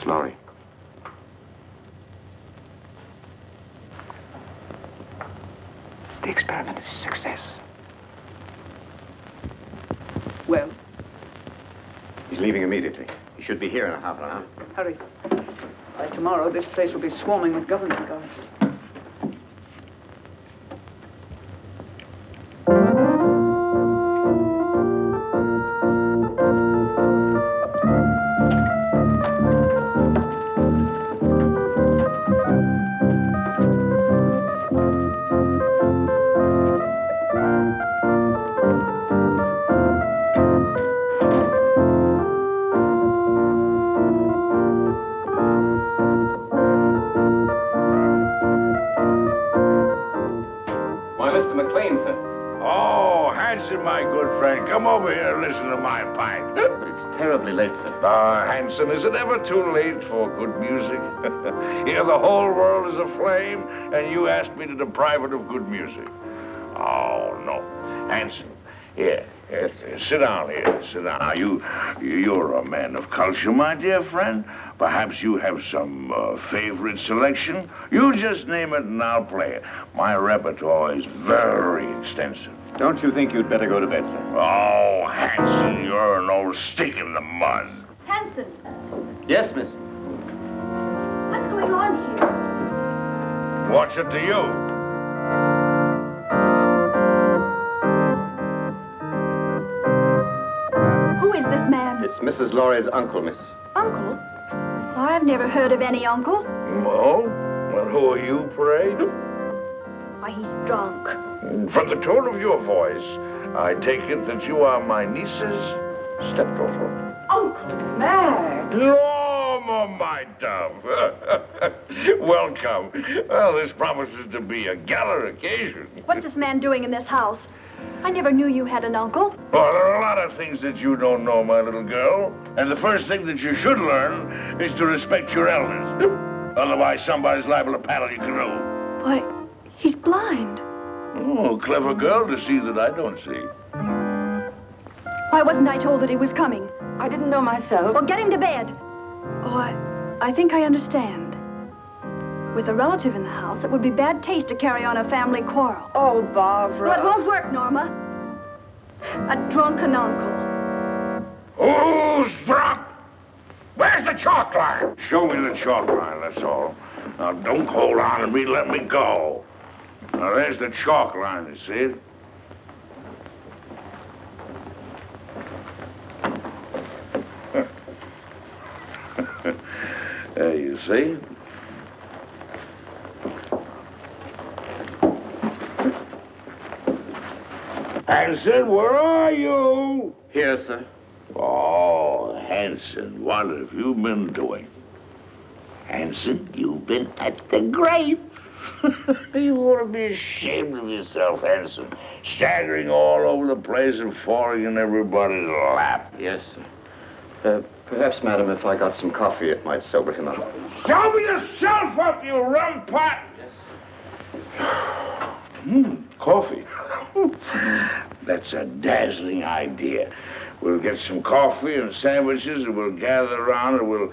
Lowry. The experiment is a success. Well? He's leaving immediately. He should be here in a half an hour. Hurry. By tomorrow, this place will be swarming with government guards. Mr. McLean, sir. Oh, Hanson, my good friend, come over here and listen to my pipe. But it's terribly late, sir. Hanson, is it ever too late for good music? Here the whole world is aflame, and you ask me to deprive it of good music. Oh, no. Hanson, here, sit down here, sit down. Now, you're a man of culture, my dear friend. Perhaps you have some favorite selection. You just name it and I'll play it. My repertoire is very extensive. Don't you think you'd better go to bed, sir? Oh, Hanson, you're an old stick in the mud. Hanson, Yes, miss. what's going on here? What's it to you? Who is this man? It's Mrs. Laurie's uncle, miss. Uncle? I've never heard of any uncle. Oh? Well, who are you, pray? Why, he's drunk. From the tone of your voice, I take it that you are my niece's stepdaughter. Uncle Mac! Norma, my dove. Welcome. Well, this promises to be a gala occasion. What's this man doing in this house? I never knew you had an uncle. Well, there are a lot of things that you don't know, my little girl. And the first thing that you should learn is to respect your elders. Otherwise, somebody's liable to paddle your canoe. Why, he's blind. Oh, clever girl to see that I don't see. Why wasn't I told that he was coming? I didn't know myself. Well, get him to bed. Oh, I think I understand. With a relative in the house, it would be bad taste to carry on a family quarrel. Oh, Barbara. Well, it won't work, Norma. A drunken uncle. Who's drunk? Where's the chalk line? Show me the chalk line, that's all. Now, don't hold on to me, let me go. Now, there's the chalk line, you see it? There, you see? Hanson, where are you? Here, sir. Oh, Hanson, what have you been doing? Hanson, you've been at the grave. You ought to be ashamed of yourself, Hanson. Staggering all over the place and falling in everybody's lap. Yes, sir. Perhaps, madam, if I got some coffee, it might sober him up. Sober yourself up, you rum pot! Yes. Coffee. That's a dazzling idea. We'll get some coffee and sandwiches, and we'll gather around, and we'll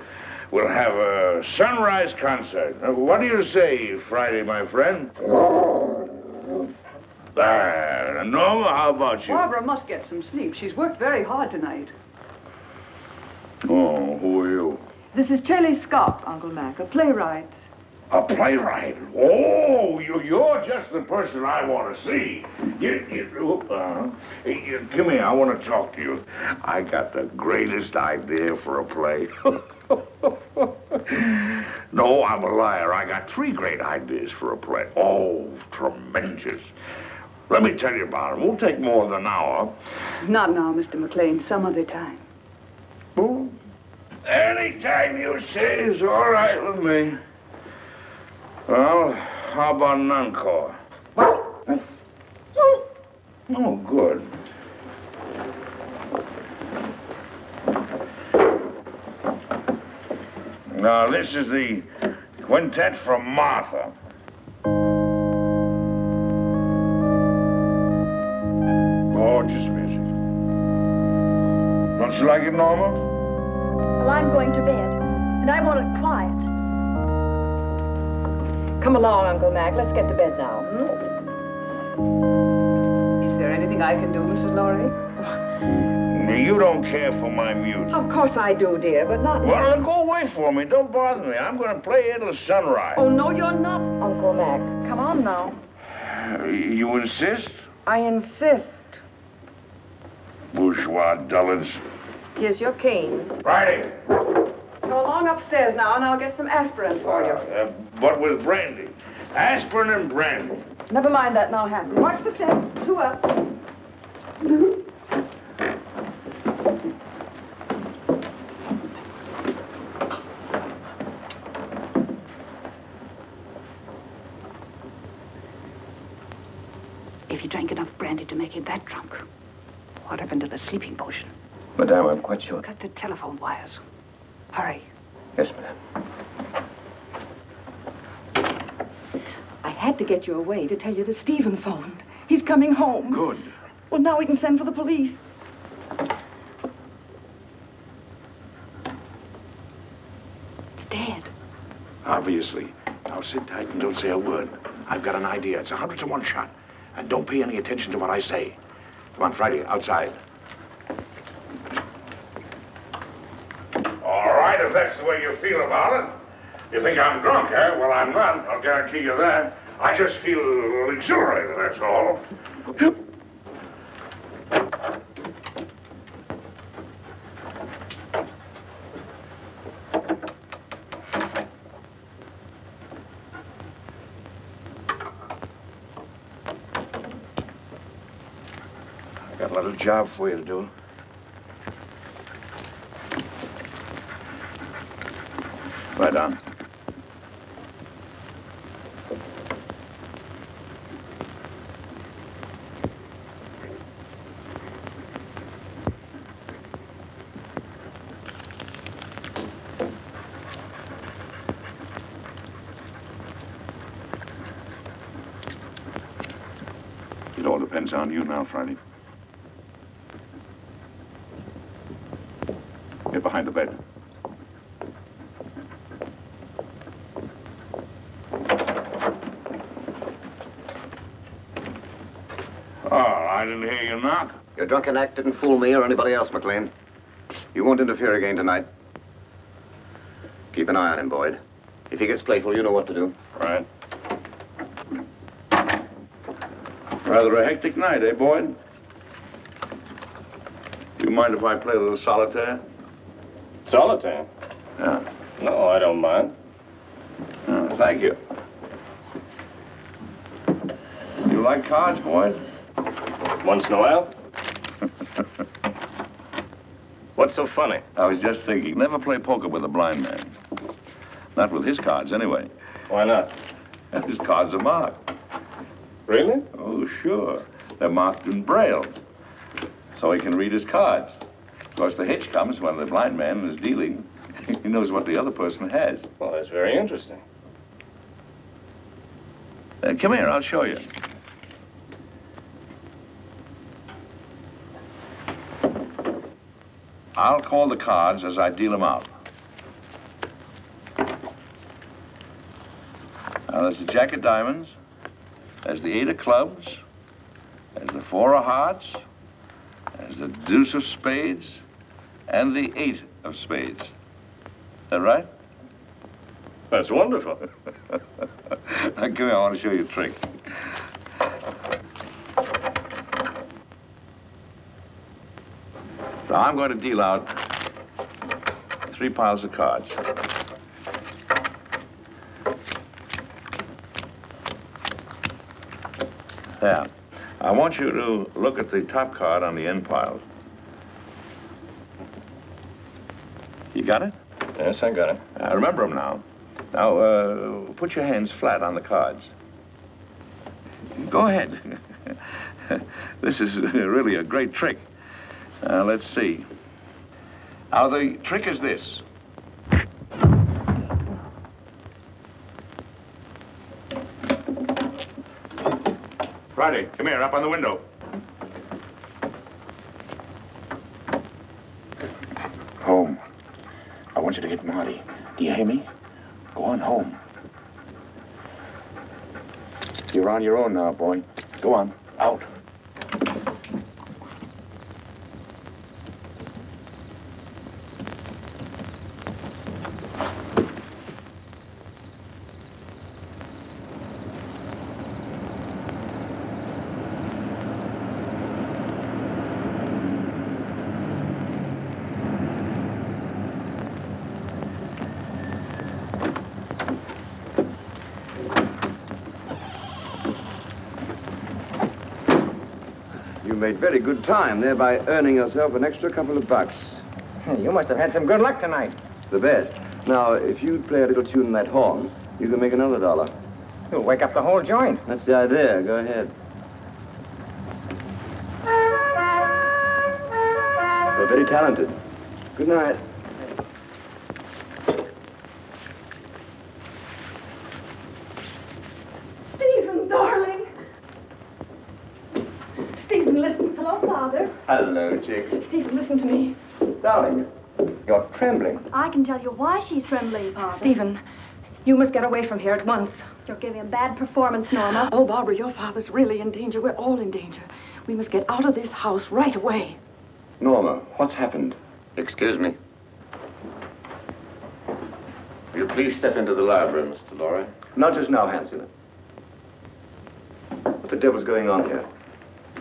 have a sunrise concert. What do you say, Friday, my friend? Norma, how about you? Barbara must get some sleep. She's worked very hard tonight. Oh, who are you? This is Shelley Scott, Uncle Mac, a playwright. A playwright? Oh, you're just the person I want to see. Come here, I want to talk to you. I got the greatest idea for a play. No, I'm a liar. I got 3 great ideas for a play. Oh, tremendous. Let me tell you about them. It won't take more than an hour. Not now, Mr. McLean. Some other time. Oh, anytime you say is all right with me. Well, how about an encore? Oh, good. Now, this is the quintet from Martha. Gorgeous music. Don't you like it, Norma? Well, I'm going to bed, and I want it quiet. Come along, Uncle Mac. Let's get to bed now. Is there anything I can do, Mrs. Laurie? You don't care for my music. Of course I do, dear, but not... Well, then go away for me. Don't bother me. I'm going to play until sunrise. Oh, no, you're not, Uncle Mac. Come on now. You insist? I insist. Bourgeois dullards. Here's your cane. Friday. Go along upstairs now, and I'll get some aspirin for you. But with brandy. Aspirin and brandy. Never mind that now, Hatton. Watch the steps. 2 up. If he drank enough brandy to make him that drunk. What happened to the sleeping potion? Madame, I'm quite sure. Cut the telephone wires. Hurry. Yes, madame. I had to get you away to tell you that Stephen phoned. He's coming home. Good. Well, now we can send for the police. It's dead. Obviously. Now sit tight and don't say a word. I've got an idea. It's 100 to 1 shot. And don't pay any attention to what I say. Come on, Friday, outside. All right, if that's the way you feel about it. You think I'm drunk, eh? Well, I'm not. I'll guarantee you that. I just feel exhilarated, that's all. I got a little job for you to do. Right on. It all depends on you now, Friday. Get behind the bed. Oh, I didn't hear you knock. Your drunken act didn't fool me or anybody else, McLean. You won't interfere again tonight. Keep an eye on him, Boyd. If he gets playful, you know what to do. Right. Rather a hectic night, eh, Boyd? Do you mind if I play a little solitaire? Solitaire? Yeah. No, I don't mind. Oh, thank you. You like cards, Boyd? Once in a while. What's so funny? I was just thinking, never play poker with a blind man. Not with his cards, anyway. Why not? His cards are marked. Really? Oh, sure. They're marked in Braille, so he can read his cards. Of course, the hitch comes when the blind man is dealing. He knows what the other person has. Well, that's very interesting. Come here, I'll show you. I'll call the cards as I deal them out. Now, there's the Jack of Diamonds, there's the 8 of Clubs, there's the 4 of Hearts, there's the Deuce of Spades, and the 8 of Spades. Is that right? That's wonderful. Come here, I want to show you a trick. So I'm going to deal out 3 piles of cards. There. I want you to look at the top card on the end pile. You got it? Yes, I got it. Remember them now. Now, put your hands flat on the cards. Go ahead. This is really a great trick. Let's see. Now, the trick is this. Friday, come here, up on the window. Home. I want you to get Marty. Do you hear me? Go on home. You're on your own now, boy. Go on. Out. You made very good time, thereby earning yourself an extra couple of bucks. You must have had some good luck tonight. The best. Now, if you'd play a little tune in that horn, you can make another $1. You'll wake up the whole joint. That's the idea. Go ahead. Very talented. Good night. Stephen, darling. Stephen, listen. Hello, Father. Hello, chick. Stephen, listen to me. Darling, you're trembling. I can tell you why she's trembling, Father. Stephen, you must get away from here at once. You're giving a bad performance, Norma. Oh, Barbara, your father's really in danger. We're all in danger. We must get out of this house right away. Norma, what's happened? Excuse me. Will you please step into the library, Mr. Lorry? Not just now, Hanson. What the devil's going on here?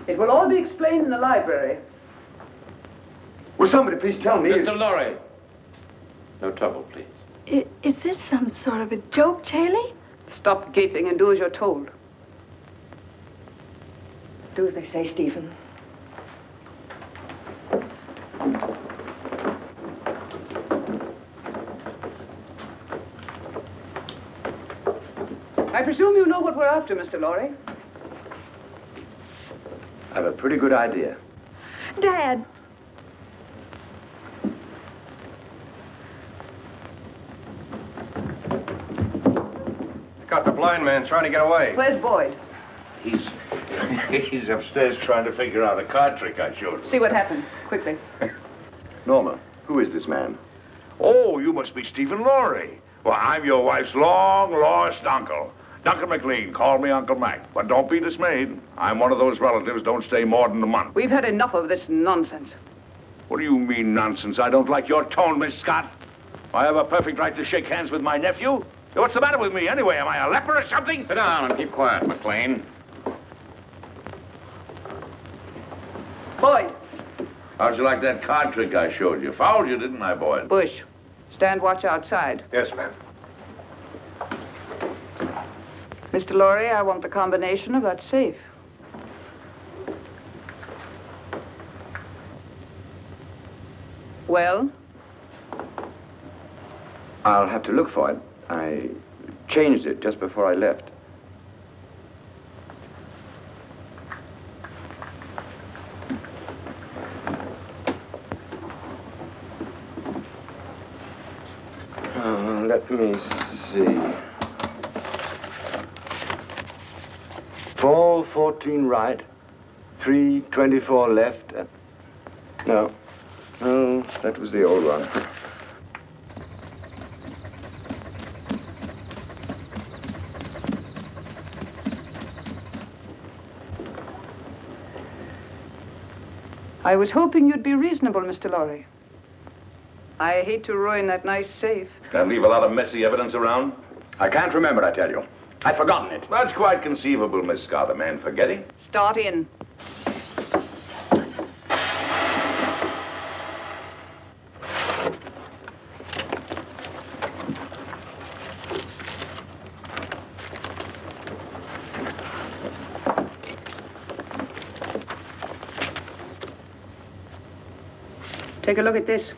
It will all be explained in the library. Will somebody please tell me? Mr. Lorry. No trouble, please. Is this some sort of a joke, Chaley? Stop gaping and do as you're told. Do as they say, Stephen. I presume you know what we're after, Mr. Lorry. I have a pretty good idea. Dad. Got the blind man trying to get away. Where's Boyd? He's upstairs trying to figure out a card trick I showed him. See what happened, quickly. Norma, who is this man? Oh, you must be Stephen Lorry. Well, I'm your wife's long-lost uncle. Duncan McLean, call me Uncle Mac. But don't be dismayed. I'm one of those relatives don't stay more than a month. We've had enough of this nonsense. What do you mean, nonsense? I don't like your tone, Miss Scott. I have a perfect right to shake hands with my nephew. What's the matter with me, anyway? Am I a leper or something? Sit down and keep quiet, McLean. Boyd. How'd you like that card trick I showed you? Fouled you, didn't I, Boyd? Bush, stand watch outside. Yes, ma'am. Mr. Lorry, I want the combination of that safe. Well? I'll have to look for it. I changed it just before I left. Let me see. 4:14 right, 3:24 left. No, that was the old one. I was hoping you'd be reasonable, Mr. Lorry. I hate to ruin that nice safe. Can't leave a lot of messy evidence around? I can't remember, I tell you. I've forgotten it. That's quite conceivable, Miss Scott. A man forgetting. Start in. Take a look at this.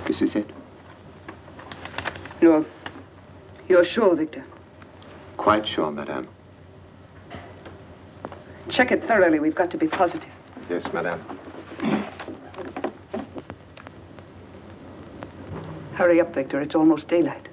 This is it? You're sure, Victor? Quite sure, madame. Check it thoroughly. We've got to be positive. Yes, madame. Hurry up, Victor. It's almost daylight.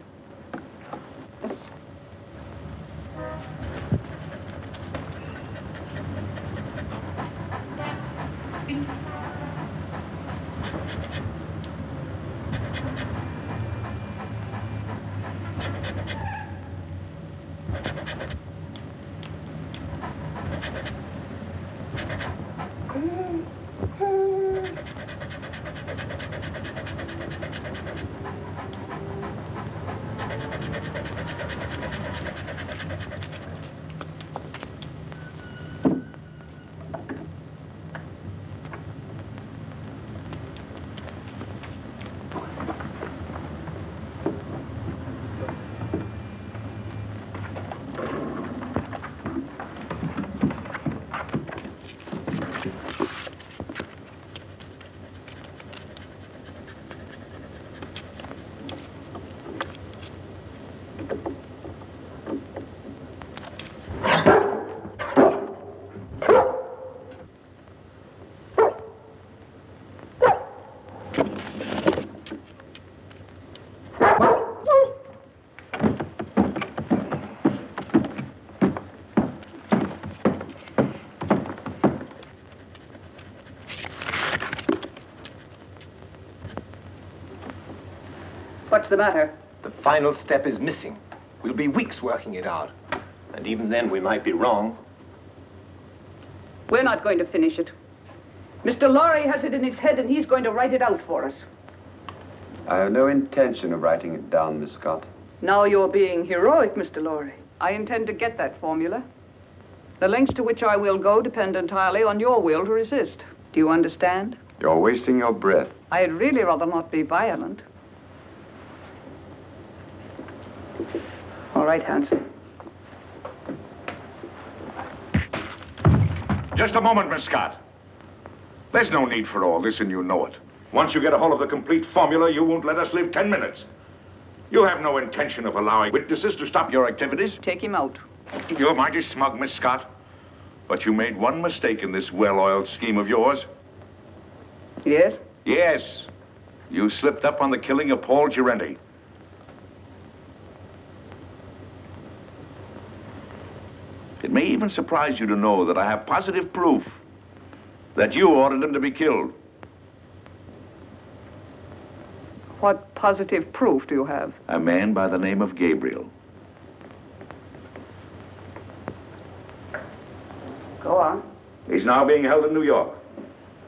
the matter? The final step is missing. We'll be weeks working it out. And even then, we might be wrong. We're not going to finish it. Mr. Lorry has it in his head, and he's going to write it out for us. I have no intention of writing it down, Miss Scott. Now you're being heroic, Mr. Lorry. I intend to get that formula. The lengths to which I will go depend entirely on your will to resist. Do you understand? You're wasting your breath. I'd really rather not be violent. All right, Hanson. Just a moment, Miss Scott. There's no need for all this, and you know it. Once you get a hold of the complete formula, you won't let us live 10 minutes. You have no intention of allowing witnesses to stop your activities. Take him out. You're mighty smug, Miss Scott. But you made one mistake in this well-oiled scheme of yours. Yes? Yes. You slipped up on the killing of Paul Girenti. It may even surprise you to know that I have positive proof that you ordered him to be killed. What positive proof do you have? A man by the name of Gabriel. Go on. He's now being held in New York.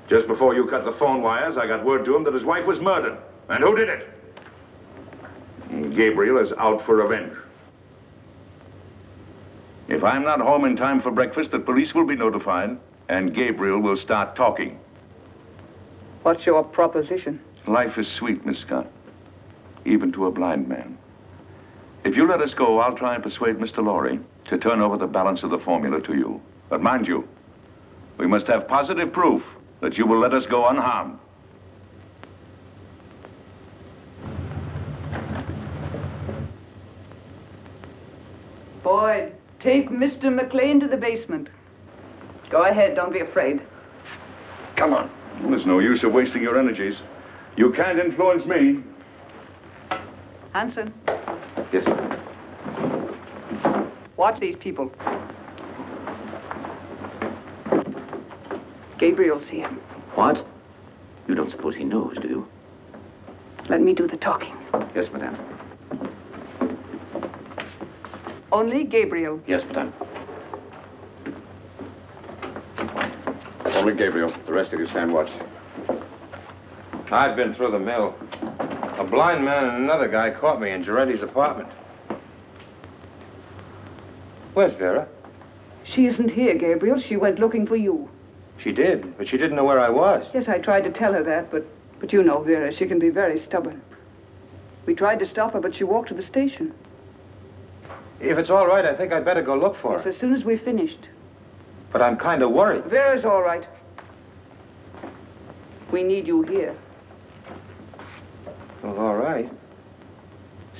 Just before you cut the phone wires, I got word to him that his wife was murdered. And who did it? Gabriel is out for revenge. If I'm not home in time for breakfast, the police will be notified, and Gabriel will start talking. What's your proposition? Life is sweet, Miss Scott, even to a blind man. If you let us go, I'll try and persuade Mr. Lorry to turn over the balance of the formula to you. But mind you, we must have positive proof that you will let us go unharmed. Boyd, take Mr. McLean to the basement. Go ahead, don't be afraid. Come on. There's no use of wasting your energies. You can't influence me. Hanson. Yes, sir. Watch these people. Gabriel's here. What? You don't suppose he knows, do you? Let me do the talking. Yes, madame. Only Gabriel. Yes, madame. Only Gabriel. The rest of you stand watch. I've been through the mill. A blind man and another guy caught me in Girenti's apartment. Where's Vera? She isn't here, Gabriel. She went looking for you. She did, but she didn't know where I was. Yes, I tried to tell her that, but you know Vera. She can be very stubborn. We tried to stop her, but she walked to the station. If it's all right, I think I'd better go look for Yes, her. as soon as we finished. But I'm kind of worried. Vera's all right. We need you here. Well, all right.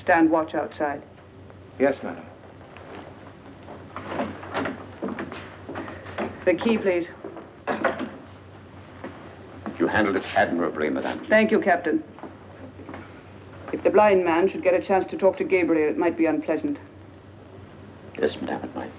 Stand watch outside. Yes, madam. The key, please. You handled it admirably, madame. Thank you, Captain. If the blind man should get a chance to talk to Gabriel, it might be unpleasant. Yes, madame, it might.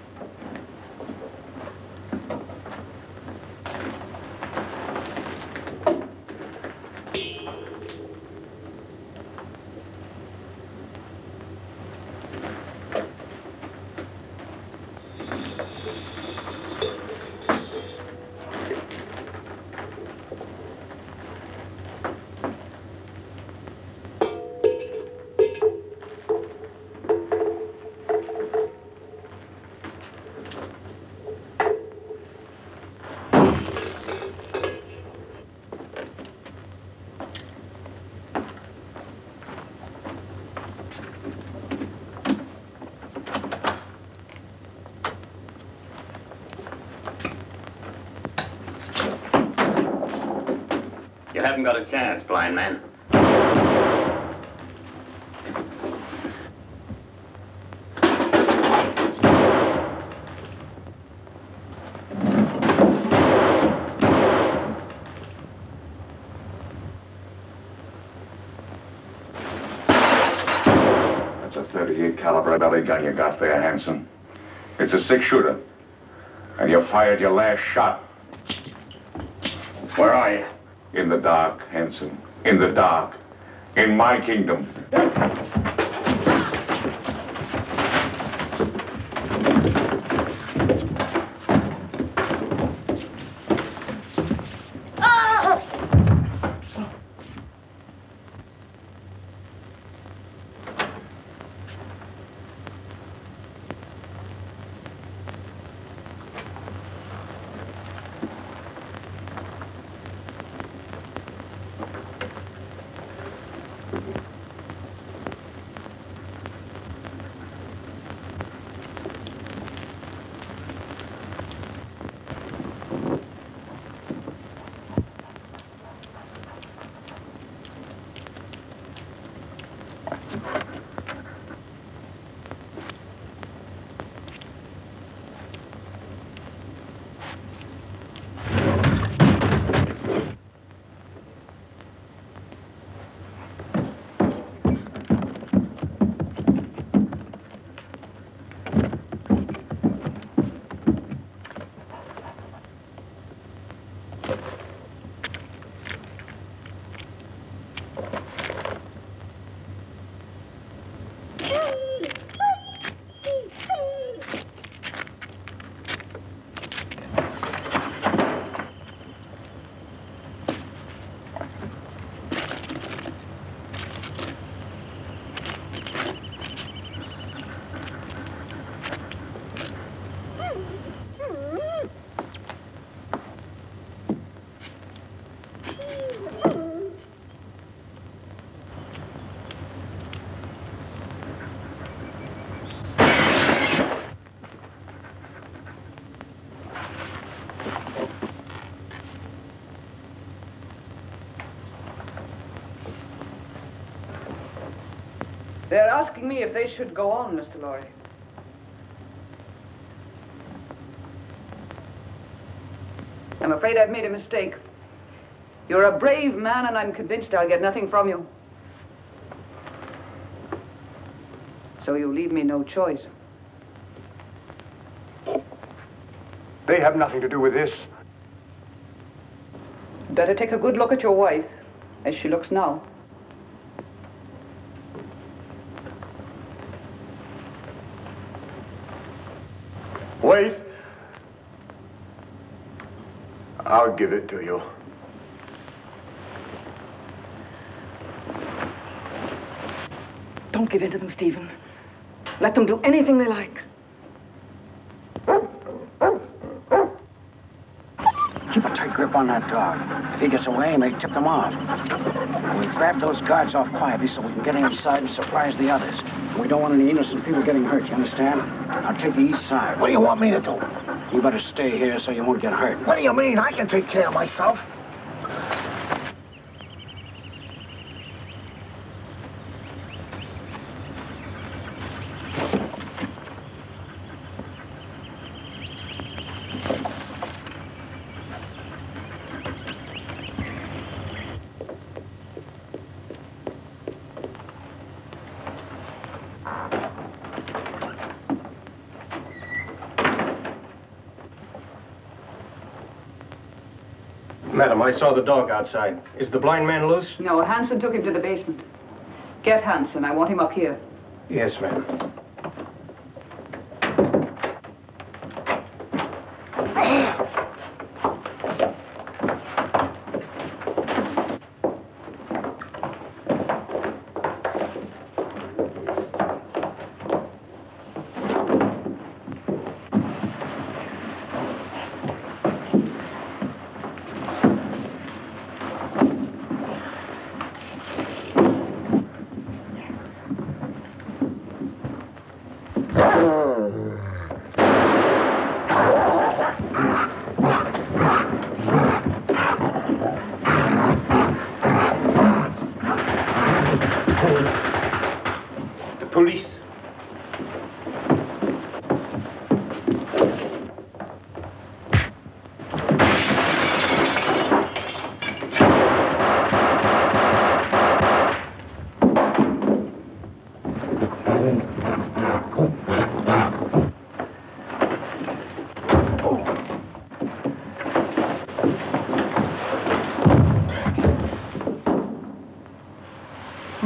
You haven't got a chance, blind man. That's a .38 caliber belly gun you got there, Hanson. It's a six-shooter. And you fired your last shot. Where are you? In the dark, Hanson. In the dark. in my kingdom. They're asking me if they should go on, Mr. Lorry. I'm afraid I've made a mistake. You're a brave man, and I'm convinced I'll get nothing from you. So you leave me no choice. They have nothing to do with this. Better take a good look at your wife, as she looks now. Wait. I'll give it to you. Don't give in to them, Stephen. Let them do anything they like. Keep a tight grip on that dog. If he gets away, he may tip them off. We grab those guards off quietly so we can get inside and surprise the others. We don't want any innocent people getting hurt, you understand? I'll take the east side. What do you want me to do? You better stay here so you won't get hurt. What do you mean? I can take care of myself. Madam, I saw the dog outside. Is the blind man loose? No, Hanson took him to the basement. Get Hanson. I want him up here. Yes, ma'am.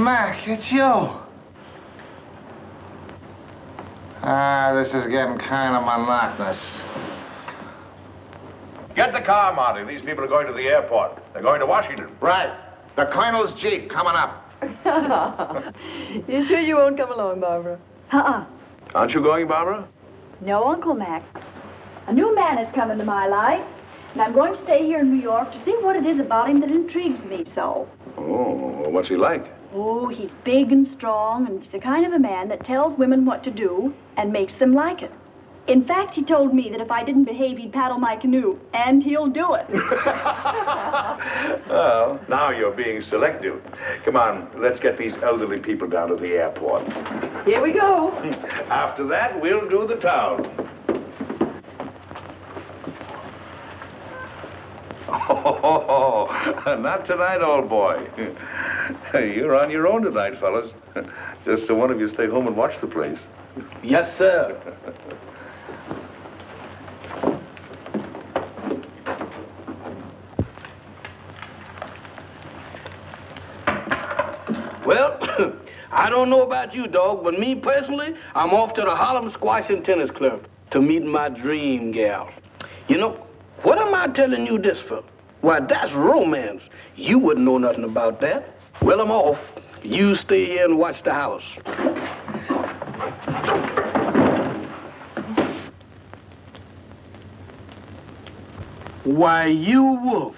Mac, it's you. This is getting kind of monotonous. Get the car, Marty. These people are going to the airport. They're going to Washington. Right. The Colonel's Jeep coming up. You sure you won't come along, Barbara? Aren't you going, Barbara? No, Uncle Mac. A new man has come into my life, and I'm going to stay here in New York to see what it is about him that intrigues me so. Oh, what's he like? Oh, he's big and strong, and he's the kind of a man that tells women what to do and makes them like it. In fact, he told me that if I didn't behave, he'd paddle my canoe, and he'll do it. Well, now you're being selective. Come on, let's get these elderly people down to the airport. Here we go. After that, we'll do the town. Oh, not tonight, old boy. You're on your own tonight, fellas. Just so one of you stay home and watch the place. Yes, sir. Well, I don't know about you, dog, but me personally, I'm off to the Harlem Squash and Tennis Club to meet my dream gal. You know, what am I telling you this for? Why, that's romance. You wouldn't know nothing about that. Well, I'm off. You stay here and watch the house. Why, you wolf.